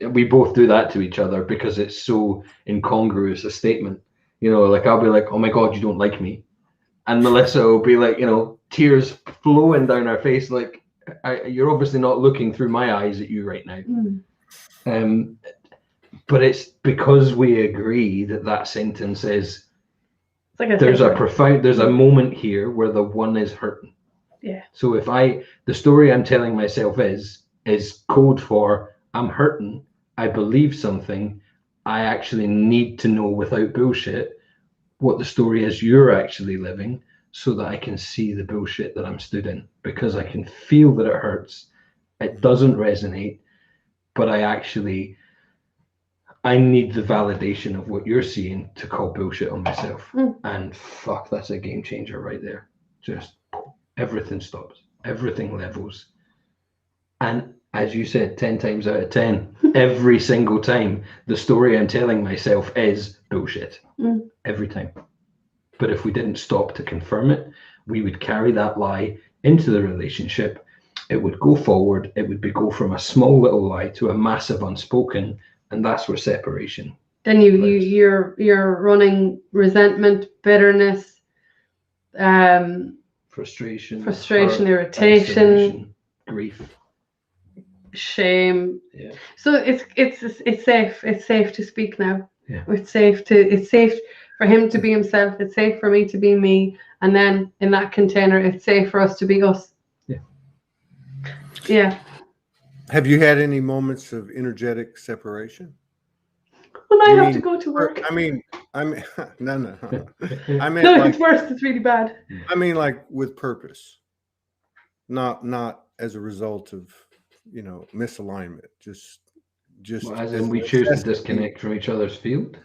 we both do that to each other because it's so incongruous a statement. Like I'll be like, oh my God, you don't like me. And Melissa will be like, tears flowing down her face. Like, you're obviously not looking through my eyes at you right now. But it's because we agree that sentence is, there's a moment here where the one is hurting. Yeah. So if the story I'm telling myself is code for I'm hurting, I believe something, I actually need to know without bullshit what the story is you're actually living, so that I can see the bullshit that I'm stood in, because I can feel that it hurts. It doesn't resonate, but I need the validation of what you're seeing to call bullshit on myself. And fuck, that's a game changer right there. Just everything stops, everything levels. And as you said, 10 times out of 10, every single time, the story I'm telling myself is bullshit. Every time. But if we didn't stop to confirm it, we would carry that lie into the relationship. It would go forward. It would go from a small little lie to a massive unspoken, and that's where separation. Then you're running resentment, bitterness, frustration, hurt, irritation, grief, shame. Yeah. So it's safe. It's safe to speak now. Yeah. It's safe for him to be himself. It's safe for me to be me. And then in that container, it's safe for us to be us. Yeah. Yeah. Have you had any moments of energetic separation? When I have to go to work. I mean, no. I mean, no, it's worse. It's really bad. I mean, like with purpose, not as a result of, misalignment. Just. Well, as in we choose to disconnect from each other's field.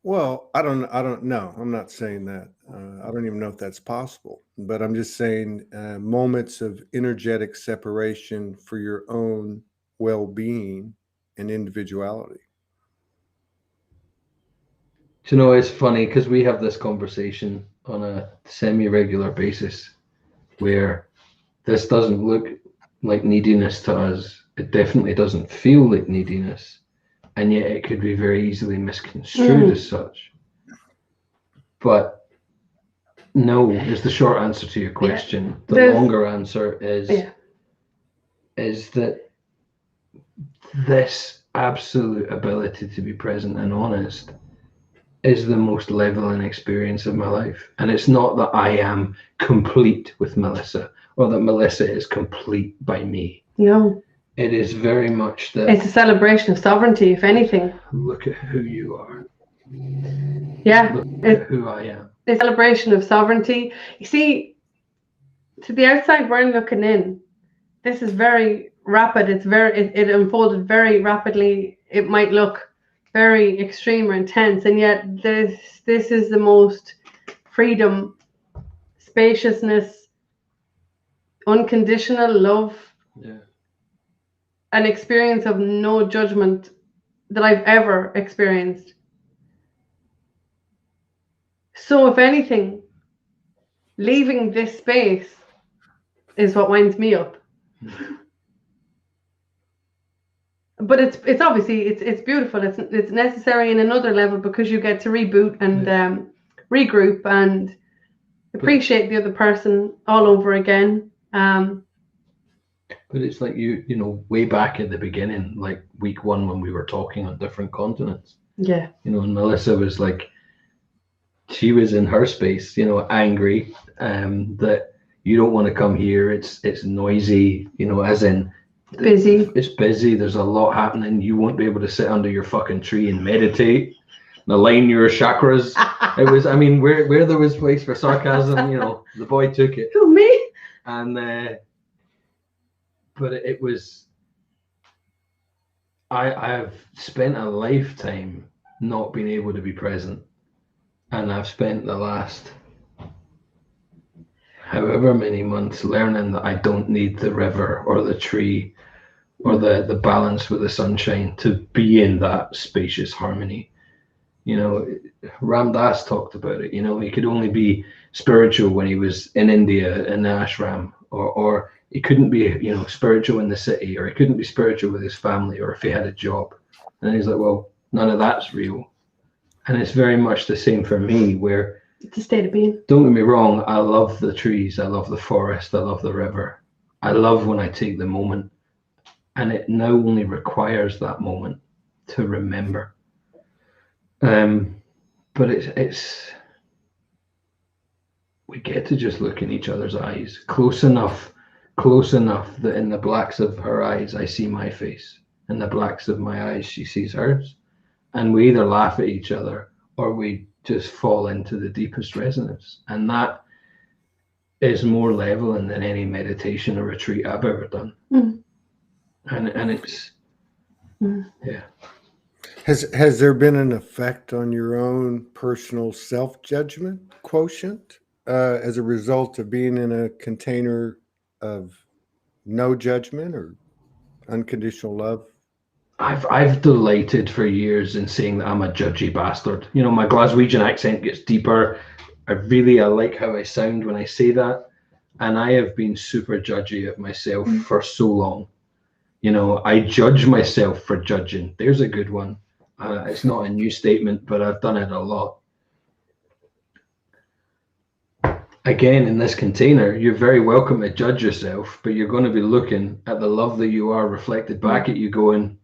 Well, I don't know. I'm not saying that. I don't even know if that's possible. But I'm just saying moments of energetic separation for your own well-being and individuality. It's funny because we have this conversation on a semi-regular basis where this doesn't look like neediness to us. It definitely doesn't feel like neediness. And yet it could be very easily misconstrued as such. But no is the short answer to your question. The longer answer is that this absolute ability to be present and honest is the most leveling experience of my life. And it's not that I am complete with Melissa or that Melissa is complete by me. No. It is very much that it's a celebration of sovereignty, if anything. Look at who you are. Yeah. Look at who I am. It's a celebration of sovereignty. You see, to the outside world looking in, this is very rapid. It unfolded very rapidly. It might look very extreme or intense, and yet this is the most freedom, spaciousness, unconditional love. Yeah. An experience of no judgment that I've ever experienced. So if anything, leaving this space is what winds me up. But it's obviously it's beautiful. It's necessary in another level because you get to reboot and regroup and appreciate the other person all over again. But it's like way back at the beginning, like week 1 when we were talking on different continents. Yeah. And Melissa was like, she was in her space, angry, that you don't want to come here. It's noisy, as in busy. It's busy. There's a lot happening. You won't be able to sit under your fucking tree and meditate. align your chakras. It was, I mean, where there was place for sarcasm, you know, the boy took it. Who, me? And but it was, I've spent a lifetime not being able to be present, and I've spent the last however many months learning that I don't need the river or the tree or the balance with the sunshine to be in that spacious harmony. You know, Ram Dass talked about it. You know, he could only be spiritual when he was in India in the ashram, or he couldn't be, you know, spiritual in the city, or he couldn't be spiritual with his family, or if he had a job. And he's like, well, none of that's real. And it's very much the same for me, where it's a state of being. Don't get me wrong, I love the trees, I love the forest, I love the river. I love when I take the moment, and it now only requires that moment to remember. But it's we get to just look in each other's eyes close enough that in the blacks of her eyes I see my face, in the blacks of my eyes she sees hers, and we either laugh at each other or we just fall into the deepest resonance. And that is more leveling than any meditation or retreat I've ever done. And it's yeah. Has there been an effect on your own personal self-judgment quotient as a result of being in a container of no judgment or unconditional love? I've delighted for years in saying that I'm a judgy bastard. You know, my Glaswegian accent gets deeper. I like how I sound when I say that. And I have been super judgy of myself for so long. You know, I judge myself for judging. There's a good one. It's not a new statement, but I've done it a lot. Again, in this container, you're very welcome to judge yourself, but you're going to be looking at the love that you are reflected back at you going,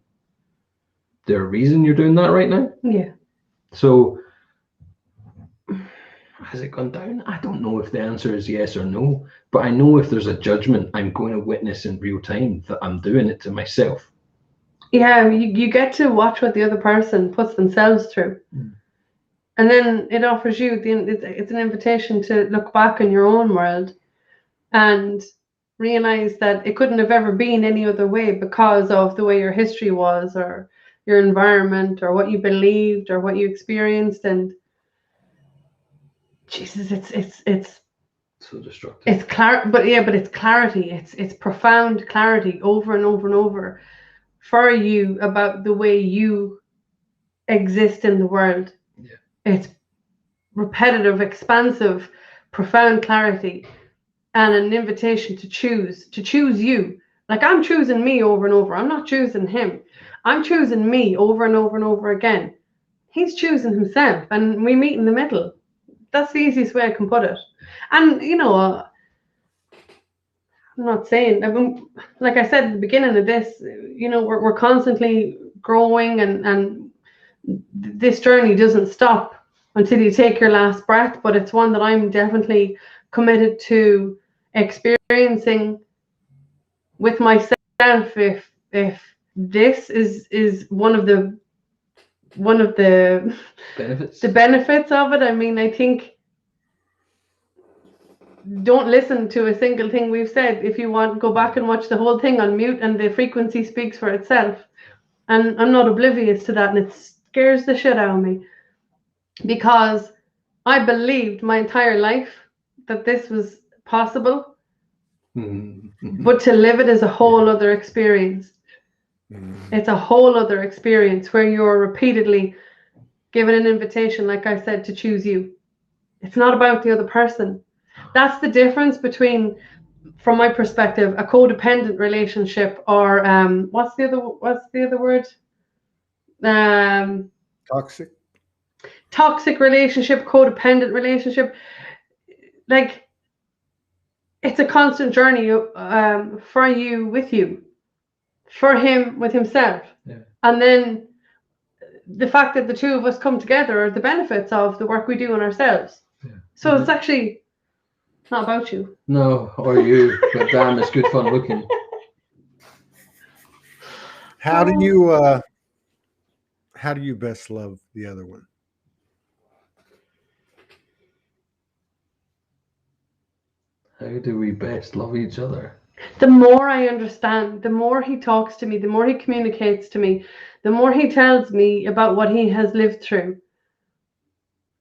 there a reason you're doing that right now? Yeah. So has it gone down? I don't know if the answer is yes or no, but I know if there's a judgment I'm going to witness in real time, that I'm doing it to myself. Yeah, you get to watch what the other person puts themselves through. And then it offers you, it's an invitation to look back in your own world and realize that it couldn't have ever been any other way because of the way your history was, or your environment, or what you believed, or what you experienced. And Jesus, it's so destructive. It's but it's clarity. It's profound clarity over and over and over for you about the way you exist in the world. Yeah. It's repetitive, expansive, profound clarity, and an invitation to choose you. Like, I'm choosing me over and over. I'm not choosing him. I'm choosing me over and over and over again. He's choosing himself, and we meet in the middle. That's the easiest way I can put it. And, you know, I'm not saying, like I said at the beginning of this, you know, we're constantly growing, and this journey doesn't stop until you take your last breath, but it's one that I'm definitely committed to experiencing with myself. If this is one of the benefits of it. I mean, I think, don't listen to a single thing we've said. If you want, go back and watch the whole thing on mute, and the frequency speaks for itself. And I'm not oblivious to that, and it scares the shit out of me, because I believed my entire life that this was possible, but to live it is a whole other experience. It's a whole other experience where you're repeatedly given an invitation, like I said, to choose you. It's not about the other person. That's the difference between, from my perspective, a codependent relationship, or what's the other word? Toxic relationship, codependent relationship. Like, it's a constant journey for you with you, for him with himself. Yeah. And then the fact that the two of us come together are the benefits of the work we do on ourselves. Yeah. So it's actually not about you. No, or you, but damn, it's good fun looking. How do you best love the other one? How do we best love each other? The more I understand, the more he talks to me, the more he communicates to me, the more he tells me about what he has lived through,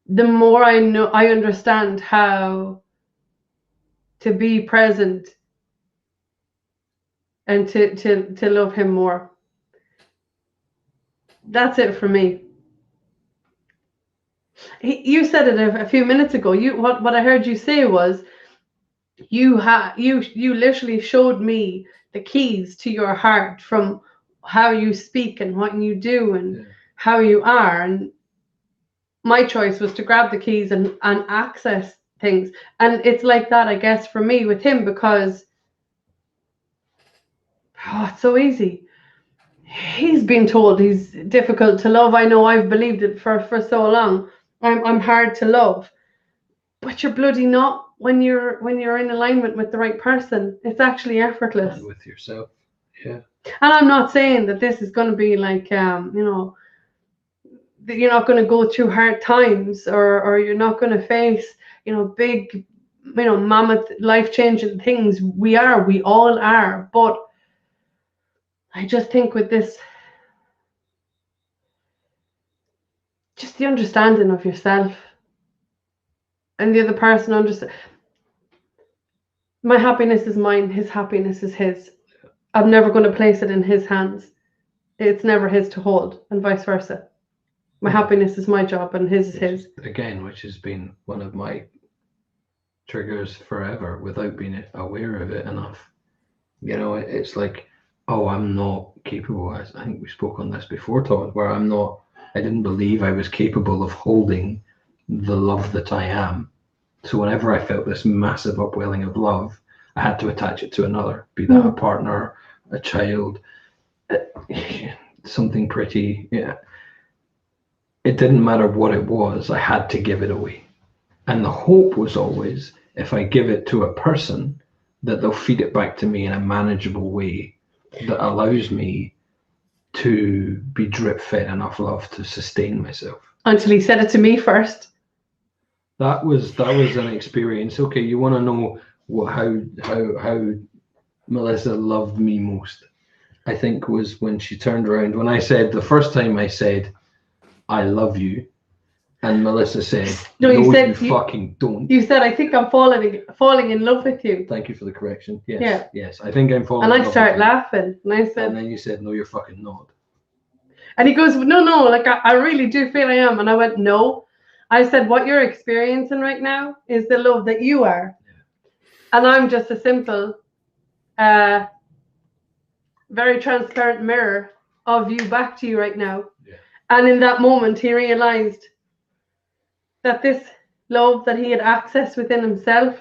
the more I understand how to be present and to love him more. That's it for me. You said it a few minutes ago. What I heard you say was you literally showed me the keys to your heart from how you speak and what you do and how you are, and my choice was to grab the keys and access things. And it's like that, I guess, for me with him, because it's so easy. He's been told he's difficult to love. I know, I've believed it for so long. I'm hard to love, but you're bloody not when you're in alignment with the right person. It's actually effortless. And with yourself, yeah. And I'm not saying that this is going to be like that you're not going to go through hard times, or you're not going to face big mammoth life-changing things. We all are, but I just think with this, just the understanding of yourself and the other person understand. My happiness is mine, his happiness is his. I'm never going to place it in his hands. It's never his to hold, and vice versa. My happiness is my job and his is his. Again, which has been one of my triggers forever without being aware of it enough. It's like, oh, I'm not capable. I think we spoke on this before, Todd, where I didn't believe I was capable of holding the love that I am. So whenever I felt this massive upwelling of love, I had to attach it to another, be that a partner, a child, something pretty. Yeah. It didn't matter what it was, I had to give it away. And the hope was always, if I give it to a person, that they'll feed it back to me in a manageable way that allows me to be drip fed enough love to sustain myself. Until he said it to me first. That was an experience. Okay, you want to know how Melissa loved me most? I think was when she turned around. When I said the first time I said, I love you, and Melissa said, no, you fucking don't. You said, I think I'm falling in love with you. Thank you for the correction. Yes, yeah. Yes, I think I'm falling in love. And I started laughing, and I said, and then you said, no, you're fucking not. And he goes, no, like I really do feel I am. And I went, no. I said, what you're experiencing right now is the love that you are. Yeah. And I'm just a simple, very transparent mirror of you back to you right now. Yeah. And in that moment, he realized that this love that he had accessed within himself,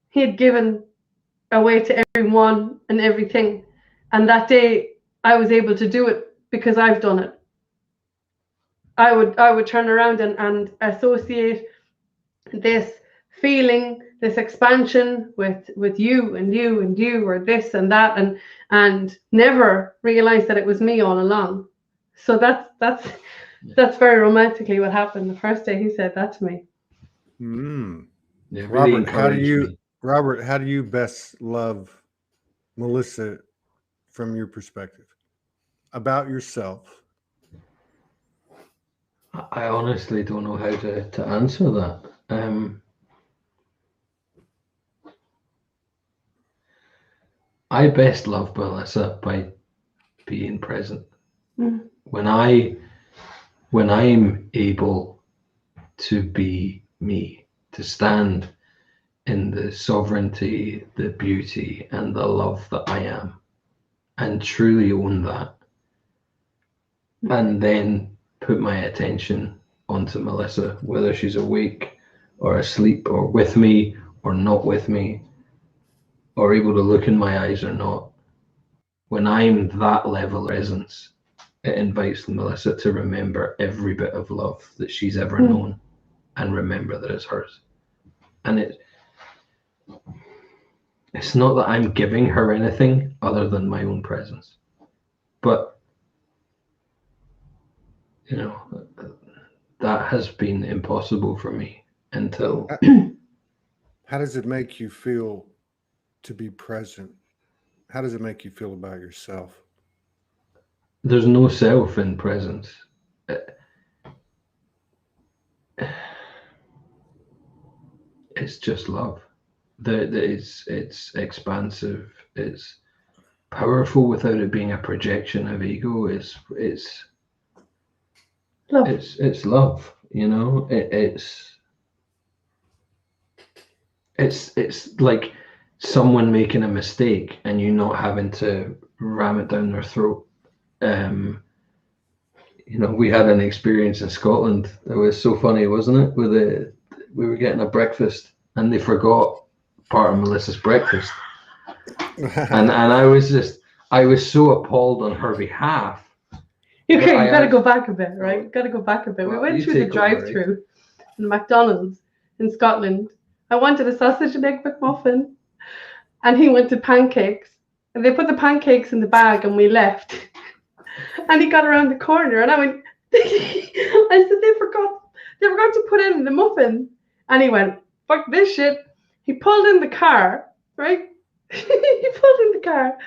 he had given away to everyone and everything. And that day, I was able to do it because I've done it. I would turn around and associate this feeling, this expansion with you and you and you, or this and that, and never realize that it was me all along. So that's very romantically what happened the first day he said that to me. Yeah, really Robert, how do you best love Melissa from your perspective about yourself? I honestly don't know how to answer that. I best love Melissa by being present. When I'm able to be me, to stand in the sovereignty, the beauty, and the love that I am, and truly own that, and then put my attention onto Melissa, whether she's awake or asleep or with me or not with me, or able to look in my eyes or not. When I'm that level of presence, it invites Melissa to remember every bit of love that she's ever known and remember that it's hers. And it's not that I'm giving her anything other than my own presence. But that has been impossible for me until How does it make you feel to be present? How does it make you feel about yourself? There's no self in presence. It's just love. It's expansive. It's powerful without it being a projection of ego. It's Love. It's love. You know, it's like someone making a mistake and you not having to ram it down their throat. You know, we had an experience in Scotland that was so funny, wasn't it? We were getting a breakfast and they forgot part of Melissa's breakfast. and I was so appalled on her behalf. Okay, you got to go back a bit, right? Got to go back a bit. Well, we went through the drive-through in McDonald's in Scotland. I wanted a sausage and egg McMuffin, and he went to pancakes. And they put the pancakes in the bag, and we left. And he got around the corner, and I went. I said they forgot to put in the muffin, and he went, "Fuck this shit." He pulled in the car, right? He pulled in the car,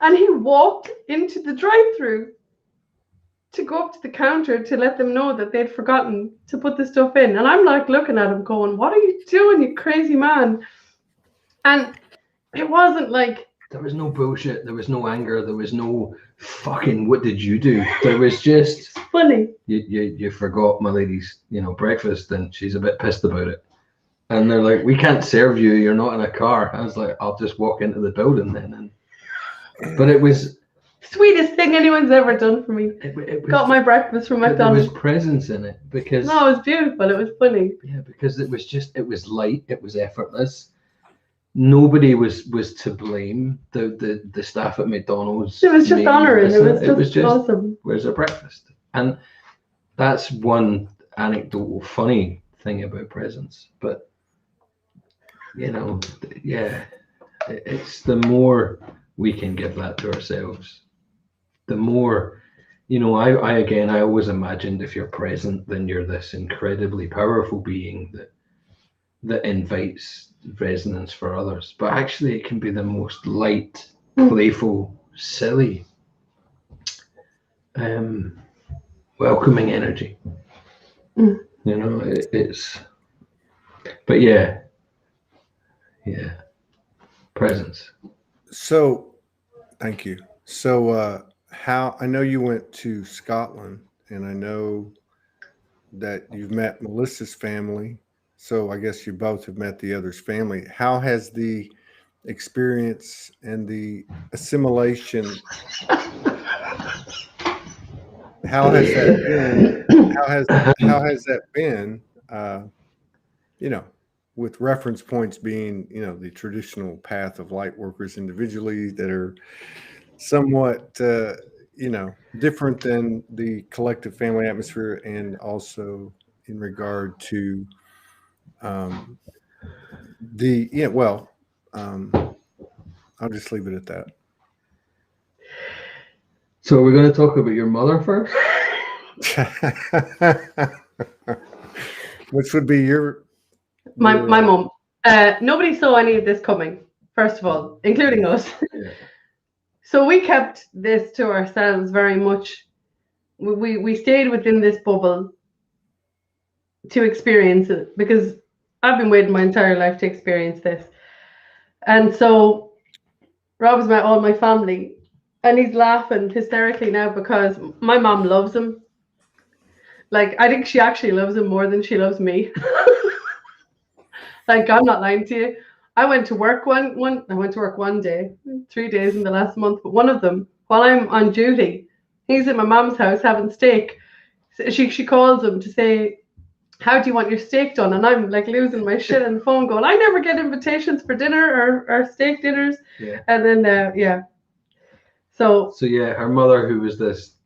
and he walked into the drive-through to go up to the counter to let them know that they'd forgotten to put the stuff in. And I'm like looking at him going, what are you doing, you crazy man? And it wasn't like... There was no bullshit. There was no anger. There was no fucking, what did you do? There was just... It's funny. You forgot my lady's, breakfast, and she's a bit pissed about it. And they're like, we can't serve you. You're not in a car. I was like, I'll just walk into the building then. But it was... sweetest thing anyone's ever done for me. It got my breakfast from McDonald's. There was presence in it because... No, it was beautiful. It was funny. Yeah, because it was light. It was effortless. Nobody was to blame. The staff at McDonald's. It was just honoring. It was just awesome. Where's our breakfast? And that's one anecdotal funny thing about presence. But, yeah, it's the more we can give that to ourselves, the more, I always imagined if you're present, then you're this incredibly powerful being that invites resonance for others. But actually it can be the most light, playful, silly, welcoming energy. But yeah, presence. So, thank you. So, how I know you went to Scotland, and I know that you've met Melissa's family. So, I guess you both have met the other's family. How has the experience and the assimilation? How has that been? How has that been? With reference points being, the traditional path of light workers individually that are somewhat, different than the collective family atmosphere, and also in regard to I'll just leave it at that. So we're going to talk about your mother first? Which would be your... My mom. Nobody saw any of this coming, first of all, including us. Yeah. So we kept this to ourselves very much. We stayed within this bubble to experience it, because I've been waiting my entire life to experience this. And so Rob's met all my family, and he's laughing hysterically now because my mom loves him. Like, I think she actually loves him more than she loves me. Like, I'm not lying to you. I went to work one day, 3 days in the last month, but one of them, while I'm on duty, he's at my mom's house having steak. She calls him to say, how do you want your steak done? And I'm like losing my shit on the phone going, I never get invitations for dinner or steak dinners. Yeah. And then, So yeah, her mother, who was this,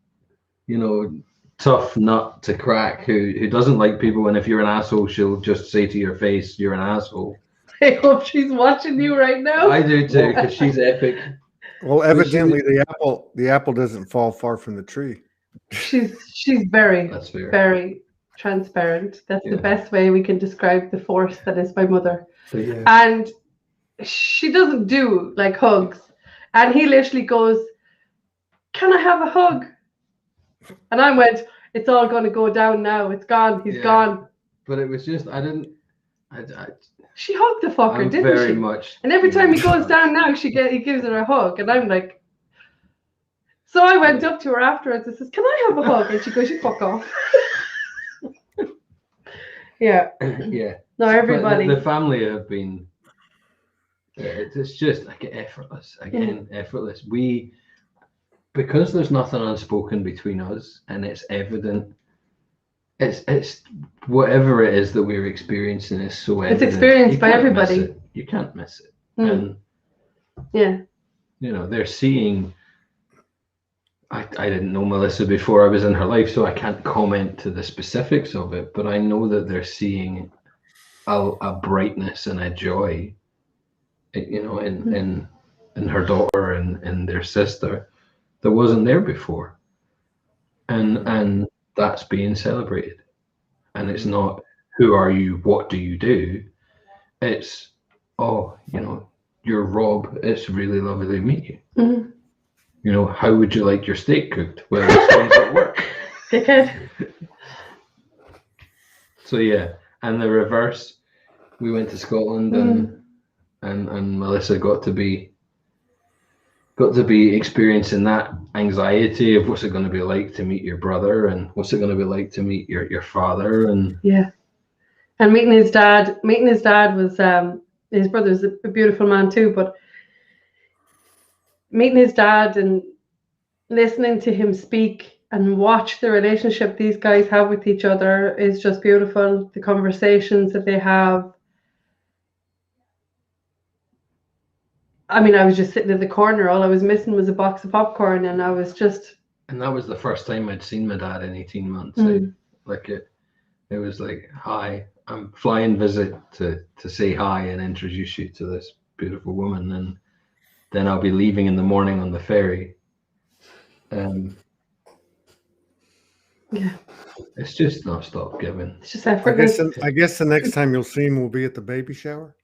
tough nut to crack, who doesn't like people, and if you're an asshole, she'll just say to your face, you're an asshole. I hope she's watching you right now. I do too, because she's epic. Well, evidently the apple doesn't fall far from the tree. She's very, That's fair. very, transparent. That's the best way we can describe the force that is my mother. So, yeah. And she doesn't do like hugs. And he literally goes, "Can I have a hug?" And I went, "It's all going to go down now. It's gone. He's gone." But it was just, she hugged the fucker, didn't very she? Much. And every time he goes down now, he gives her a hug. And I'm like, so I went up to her afterwards and says, "Can I have a hug?" And she goes, "You fuck off." Yeah. Yeah. No, everybody. The family have been, it's just like effortless. Again, effortless. Because there's nothing unspoken between us, and it's evident. It's whatever it is that we're experiencing is so evident. It's experienced by everybody. You can't miss it. And they're seeing. I didn't know Melissa before I was in her life, so I can't comment to the specifics of it. But I know that they're seeing a brightness and a joy, in her daughter and their sister that wasn't there before, and that's being celebrated. And it's not, who are you, what do you do? It's, you're Rob, it's really lovely to meet you. Mm-hmm. How would you like your steak cooked? Well, it's one's at work. Dickhead. So and the reverse, we went to Scotland and Melissa got to be experiencing that anxiety of what's it going to be like to meet your brother, and what's it going to be like to meet your father, and and meeting his dad was his brother's a beautiful man too, but meeting his dad and listening to him speak and watch the relationship these guys have with each other is just beautiful. The conversations that they have. I mean, I was just sitting in the corner. All I was missing was a box of popcorn, and I was just. And that was the first time I'd seen my dad in 18 months. It was like, "Hi, I'm flying visit to say hi and introduce you to this beautiful woman, and then I'll be leaving in the morning on the ferry." It's just not stop giving. It's just effortless. I guess the next time you'll see him will be at the baby shower.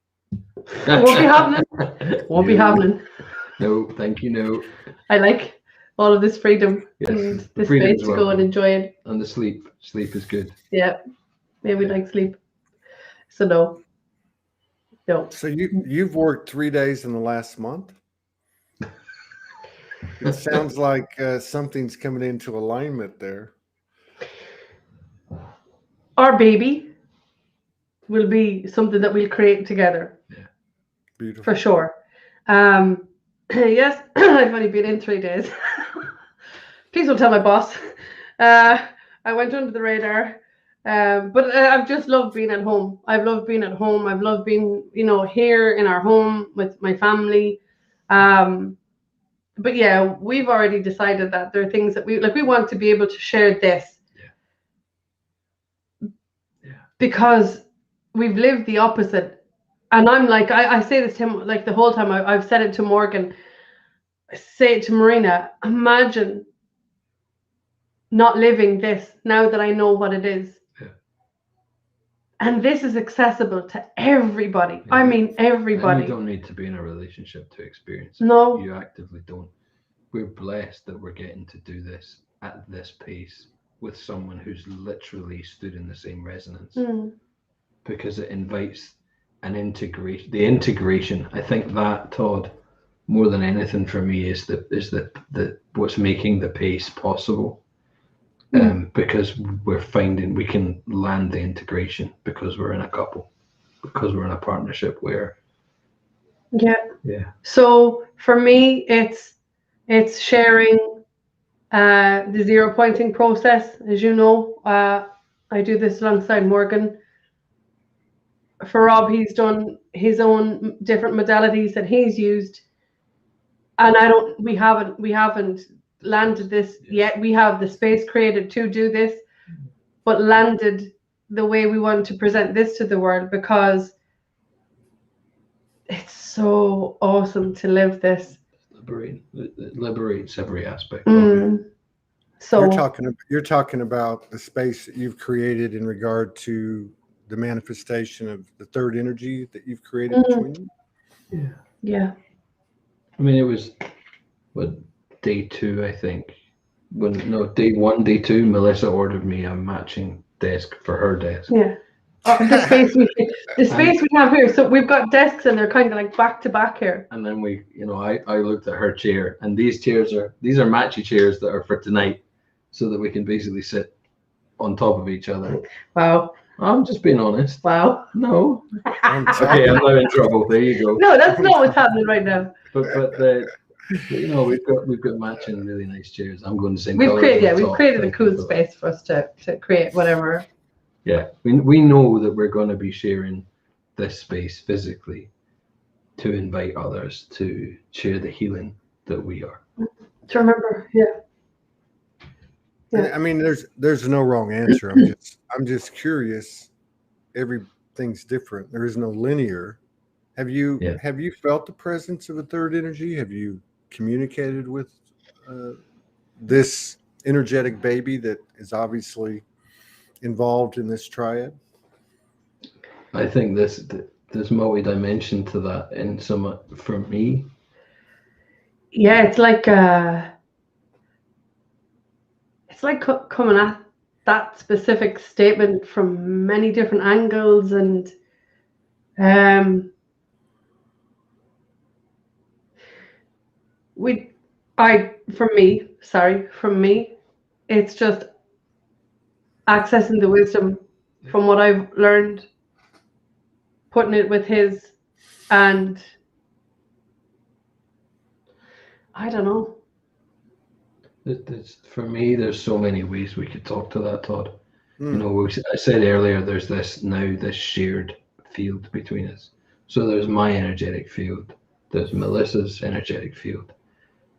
Won't be happening. Won't be happening. No, thank you. No. I like all of this freedom and the space to go and enjoy it. And the sleep. Sleep is good. Yeah. We like sleep. So no. So you've worked 3 days in the last month? It sounds like something's coming into alignment there. Our baby will be something that we'll create together. Yeah. Beautiful. For sure. Yes, I've only been in 3 days. Please don't tell my boss. I went under the radar. But I've just loved being at home. I've loved being at home. I've loved being, here in our home with my family. But yeah, we've already decided that there are things that we want to be able to share this. Yeah. Because we've lived the opposite. And I'm like, I say this to him like the whole time. I've said it to Morgan. I say it to Marina. Imagine not living this now that I know what it is. And this is accessible to everybody. Yeah. I mean, everybody. And you don't need to be in a relationship to experience it. No. You actively don't. We're blessed that we're getting to do this at this pace with someone who's literally stood in the same resonance. Because it invites an integration. The integration, I think that, Todd, more than anything for me, is the what's making the pace possible. Because we're finding we can land the integration because we're in a couple, because we're in a partnership where. Yeah. So for me, it's sharing the zero pointing process. As you know, I do this alongside Morgan. For Rob, he's done his own different modalities that he's used, and we haven't landed this yet. We have the space created to do this, but landed the way we want to present this to the world, because it's so awesome to live this. It liberates every aspect of it. So you're talking about the space that you've created in regard to the manifestation of the third energy that you've created between you. Yeah. I mean, it was day 2, I think. Day 1, day 2, Melissa ordered me a matching desk for her desk. Yeah. The space we have here. So we've got desks and they're kind of like back to back here. And then I looked at her chair, and these are matchy chairs that are for tonight, so that we can basically sit on top of each other. Wow. I'm just being honest. Wow. No. Okay, I'm not in trouble. There you go. No, that's not what's happening right now. But we've got matching really nice chairs. I'm going to say we've created a cool space for us to create whatever. Yeah, we know that we're going to be sharing this space physically to invite others to share the healing that we are. To remember, yeah. I mean, there's no wrong answer. I'm just curious. Everything's different. There is no linear. Have you felt the presence of a third energy? Have you communicated with this energetic baby that is obviously involved in this triad? I think there's multi-dimension to that in some for me. Yeah, it's like coming at that specific statement from many different angles, and from me, it's just accessing the wisdom from what I've learned, putting it with his, and I don't know. For me, there's so many ways we could talk to that, Todd. I said earlier, there's this shared field between us. So there's my energetic field, there's Melissa's energetic field,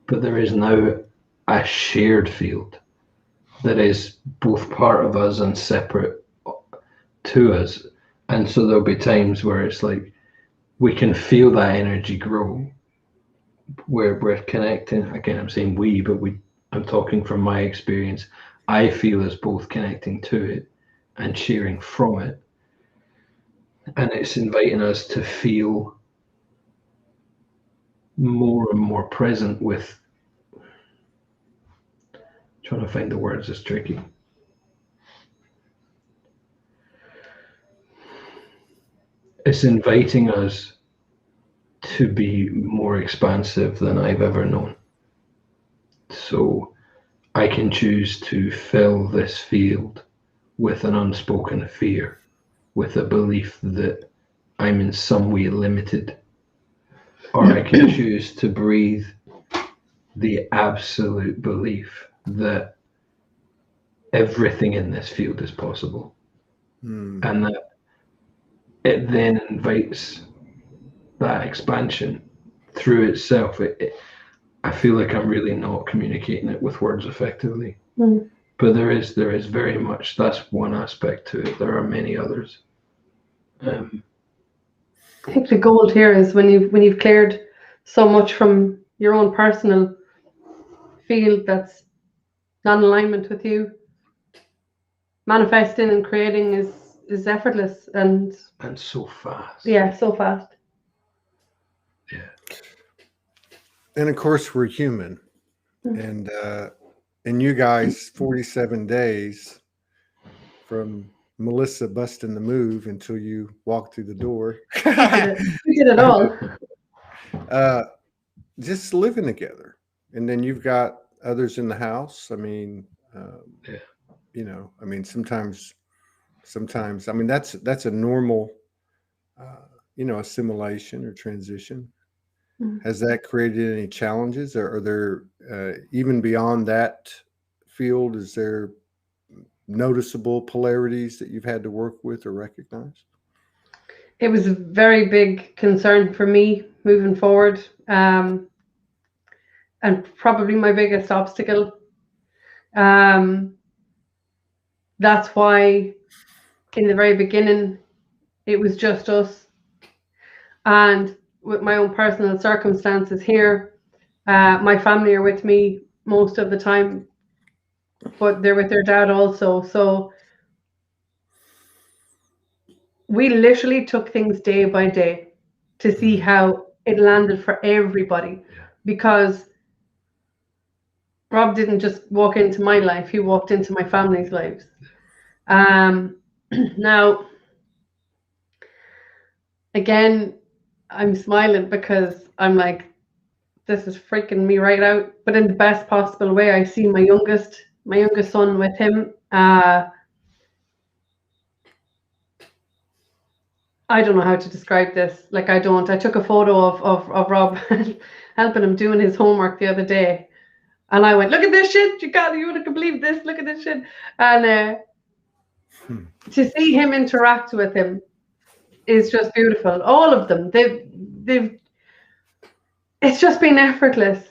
but there is now a shared field that is both part of us and separate to us. And so there'll be times where it's like we can feel that energy grow, where we're connecting. Again, I'm saying we, but I'm talking from my experience. I feel us both connecting to it and sharing from it. And it's inviting us to feel more and more present with, trying to find the words is tricky. It's inviting us to be more expansive than I've ever known. So I can choose to fill this field with an unspoken fear, with a belief that I'm in some way limited, or I can choose to breathe the absolute belief that everything in this field is possible, and that it then invites that expansion through itself. I feel like I'm really not communicating it with words effectively, but there is very much, that's one aspect to it. There are many others. I think the gold here is when you've cleared so much from your own personal field that's not in alignment with you, manifesting and creating is effortless and so fast. Yeah, so fast. Yeah. And of course, we're human, and you guys, 47 days from Melissa busting the move until you walk through the door. We did it all. Just living together, and then you've got others in the house. I mean, I mean, sometimes, I mean, that's a normal, assimilation or transition. Has that created any challenges, or are there, even beyond that field, is there noticeable polarities that you've had to work with or recognize? It was a very big concern for me moving forward, and probably my biggest obstacle. That's why in the very beginning it was just us, and with my own personal circumstances here, my family are with me most of the time, but they're with their dad also. So we literally took things day by day to see how it landed for everybody, because Rob didn't just walk into my life, he walked into my family's lives. Now, again, I'm smiling because I'm like, this is freaking me right out, but in the best possible way. I see my youngest son with him. I don't know how to describe this. Like, I took a photo of Rob helping him doing his homework the other day. And I went, look at this shit. You wouldn't believe this. Look at this shit. And to see him interact with him is just beautiful. All of them. It's just been effortless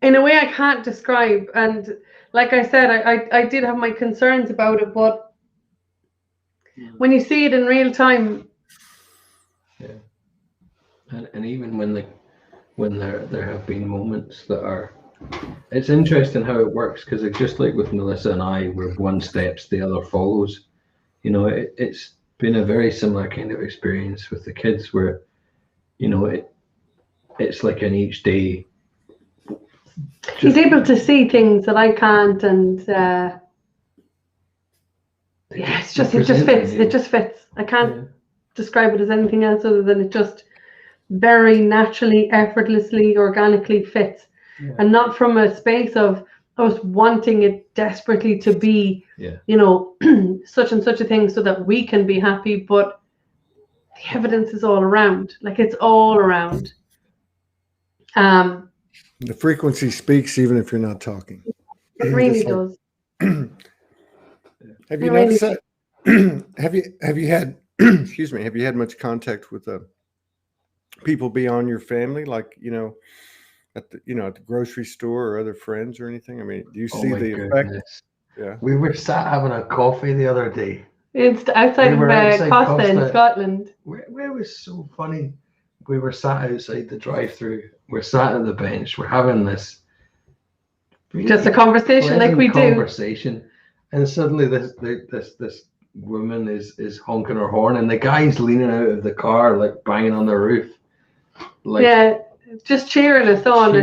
in a way I can't describe. And like I said, I did have my concerns about it, but when you see it in real time. And even when there have been moments that are, it's interesting how it works, because it's just like with Melissa and I, where one steps, the other follows. You know, it's been a very similar kind of experience with the kids, where, you know, it's like in each day. He's able to see things that I can't, and it just fits. It just fits. I can't describe it as anything else other than it just very naturally, effortlessly, organically fits, and not from a space of us wanting it desperately to be, you know, such and such a thing so that we can be happy, but the evidence is all around. Like, it's all around. The frequency speaks even if you're not talking. It really does. Have you noticed that? Have you had excuse me, have you had much contact with people beyond your family, like, you know, at the grocery store or other friends or anything? I mean, do you see the effect? Yeah. We were sat having a coffee the other day. It's outside of Costa in Scotland. Where it was so funny. We were sat outside the drive-through. We're sat at the bench. We're having this just a conversation like we do. And suddenly this woman is honking her horn, and the guy's leaning out of the car, like banging on the roof, like just cheering us on.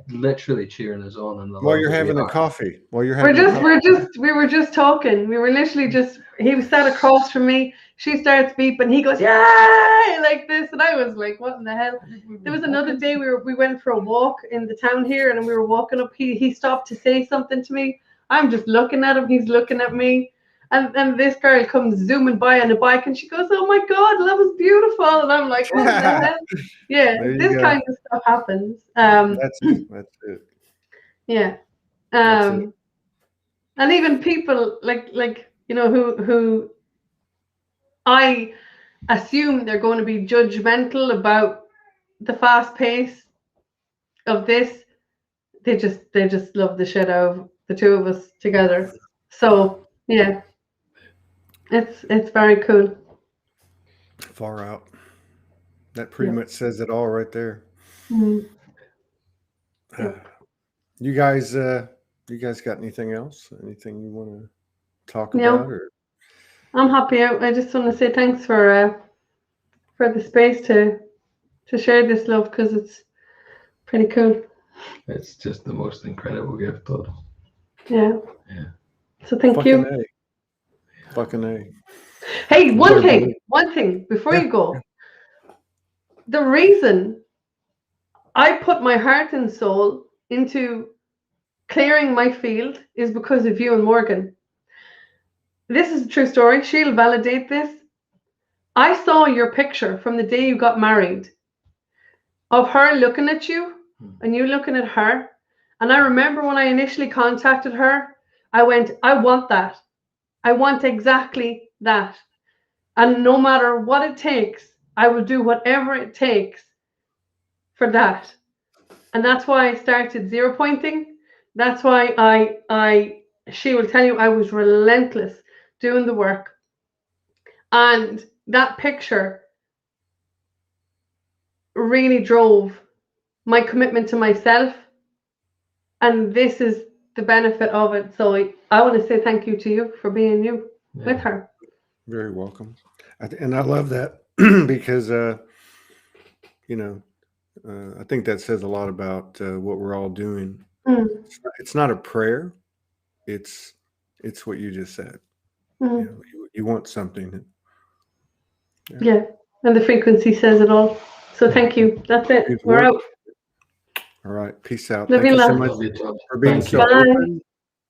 Literally cheering us on. While you're having a coffee. We were just talking. We were literally just. He was sat across from me. She starts beeping. He goes, "Yay!" like this, and I was like, "What in the hell?" There was another day we went for a walk in the town here, and we were walking up. He stopped to say something to me. I'm just looking at him. He's looking at me. And this girl comes zooming by on a bike, and she goes, "Oh my God, that was beautiful!" And I'm like, "What the hell?" Yeah, this kind of stuff happens. That's it. Yeah, and even people like you know who I assume they're going to be judgmental about the fast pace of this. They just love the shit out of the two of us together. So yeah. It's very cool. Far out. That pretty much says it all right there. Mm-hmm. You guys got anything else? Anything you want to talk about? Or? I'm happy out. I just want to say thanks for the space to share this love, because it's pretty cool. It's just the most incredible gift, Todd. Yeah. So thank you. Fucking A. Hey, one thing before you go. The reason I put my heart and soul into clearing my field is because of you and Morgan. This is a true story. She'll validate this. I saw your picture from the day you got married of her looking at you and you looking at her. And I remember when I initially contacted her, I went, I want that. I want exactly that. And no matter what it takes, I will do whatever it takes for that. And that's why I started zero pointing. That's why she will tell you I was relentless doing the work. And that picture really drove my commitment to myself. And this is the benefit of it. So I want to say thank you to you for being you with her. Very welcome. And I love that because, you know, I think that says a lot about what we're all doing. It's not a prayer. It's what you just said. You know, you want something. Yeah. And the frequency says it all. So thank you. That's it. We're out. All right. Peace out. Love Thank you, you so love. much Love you, Todd. for being Thank so you. open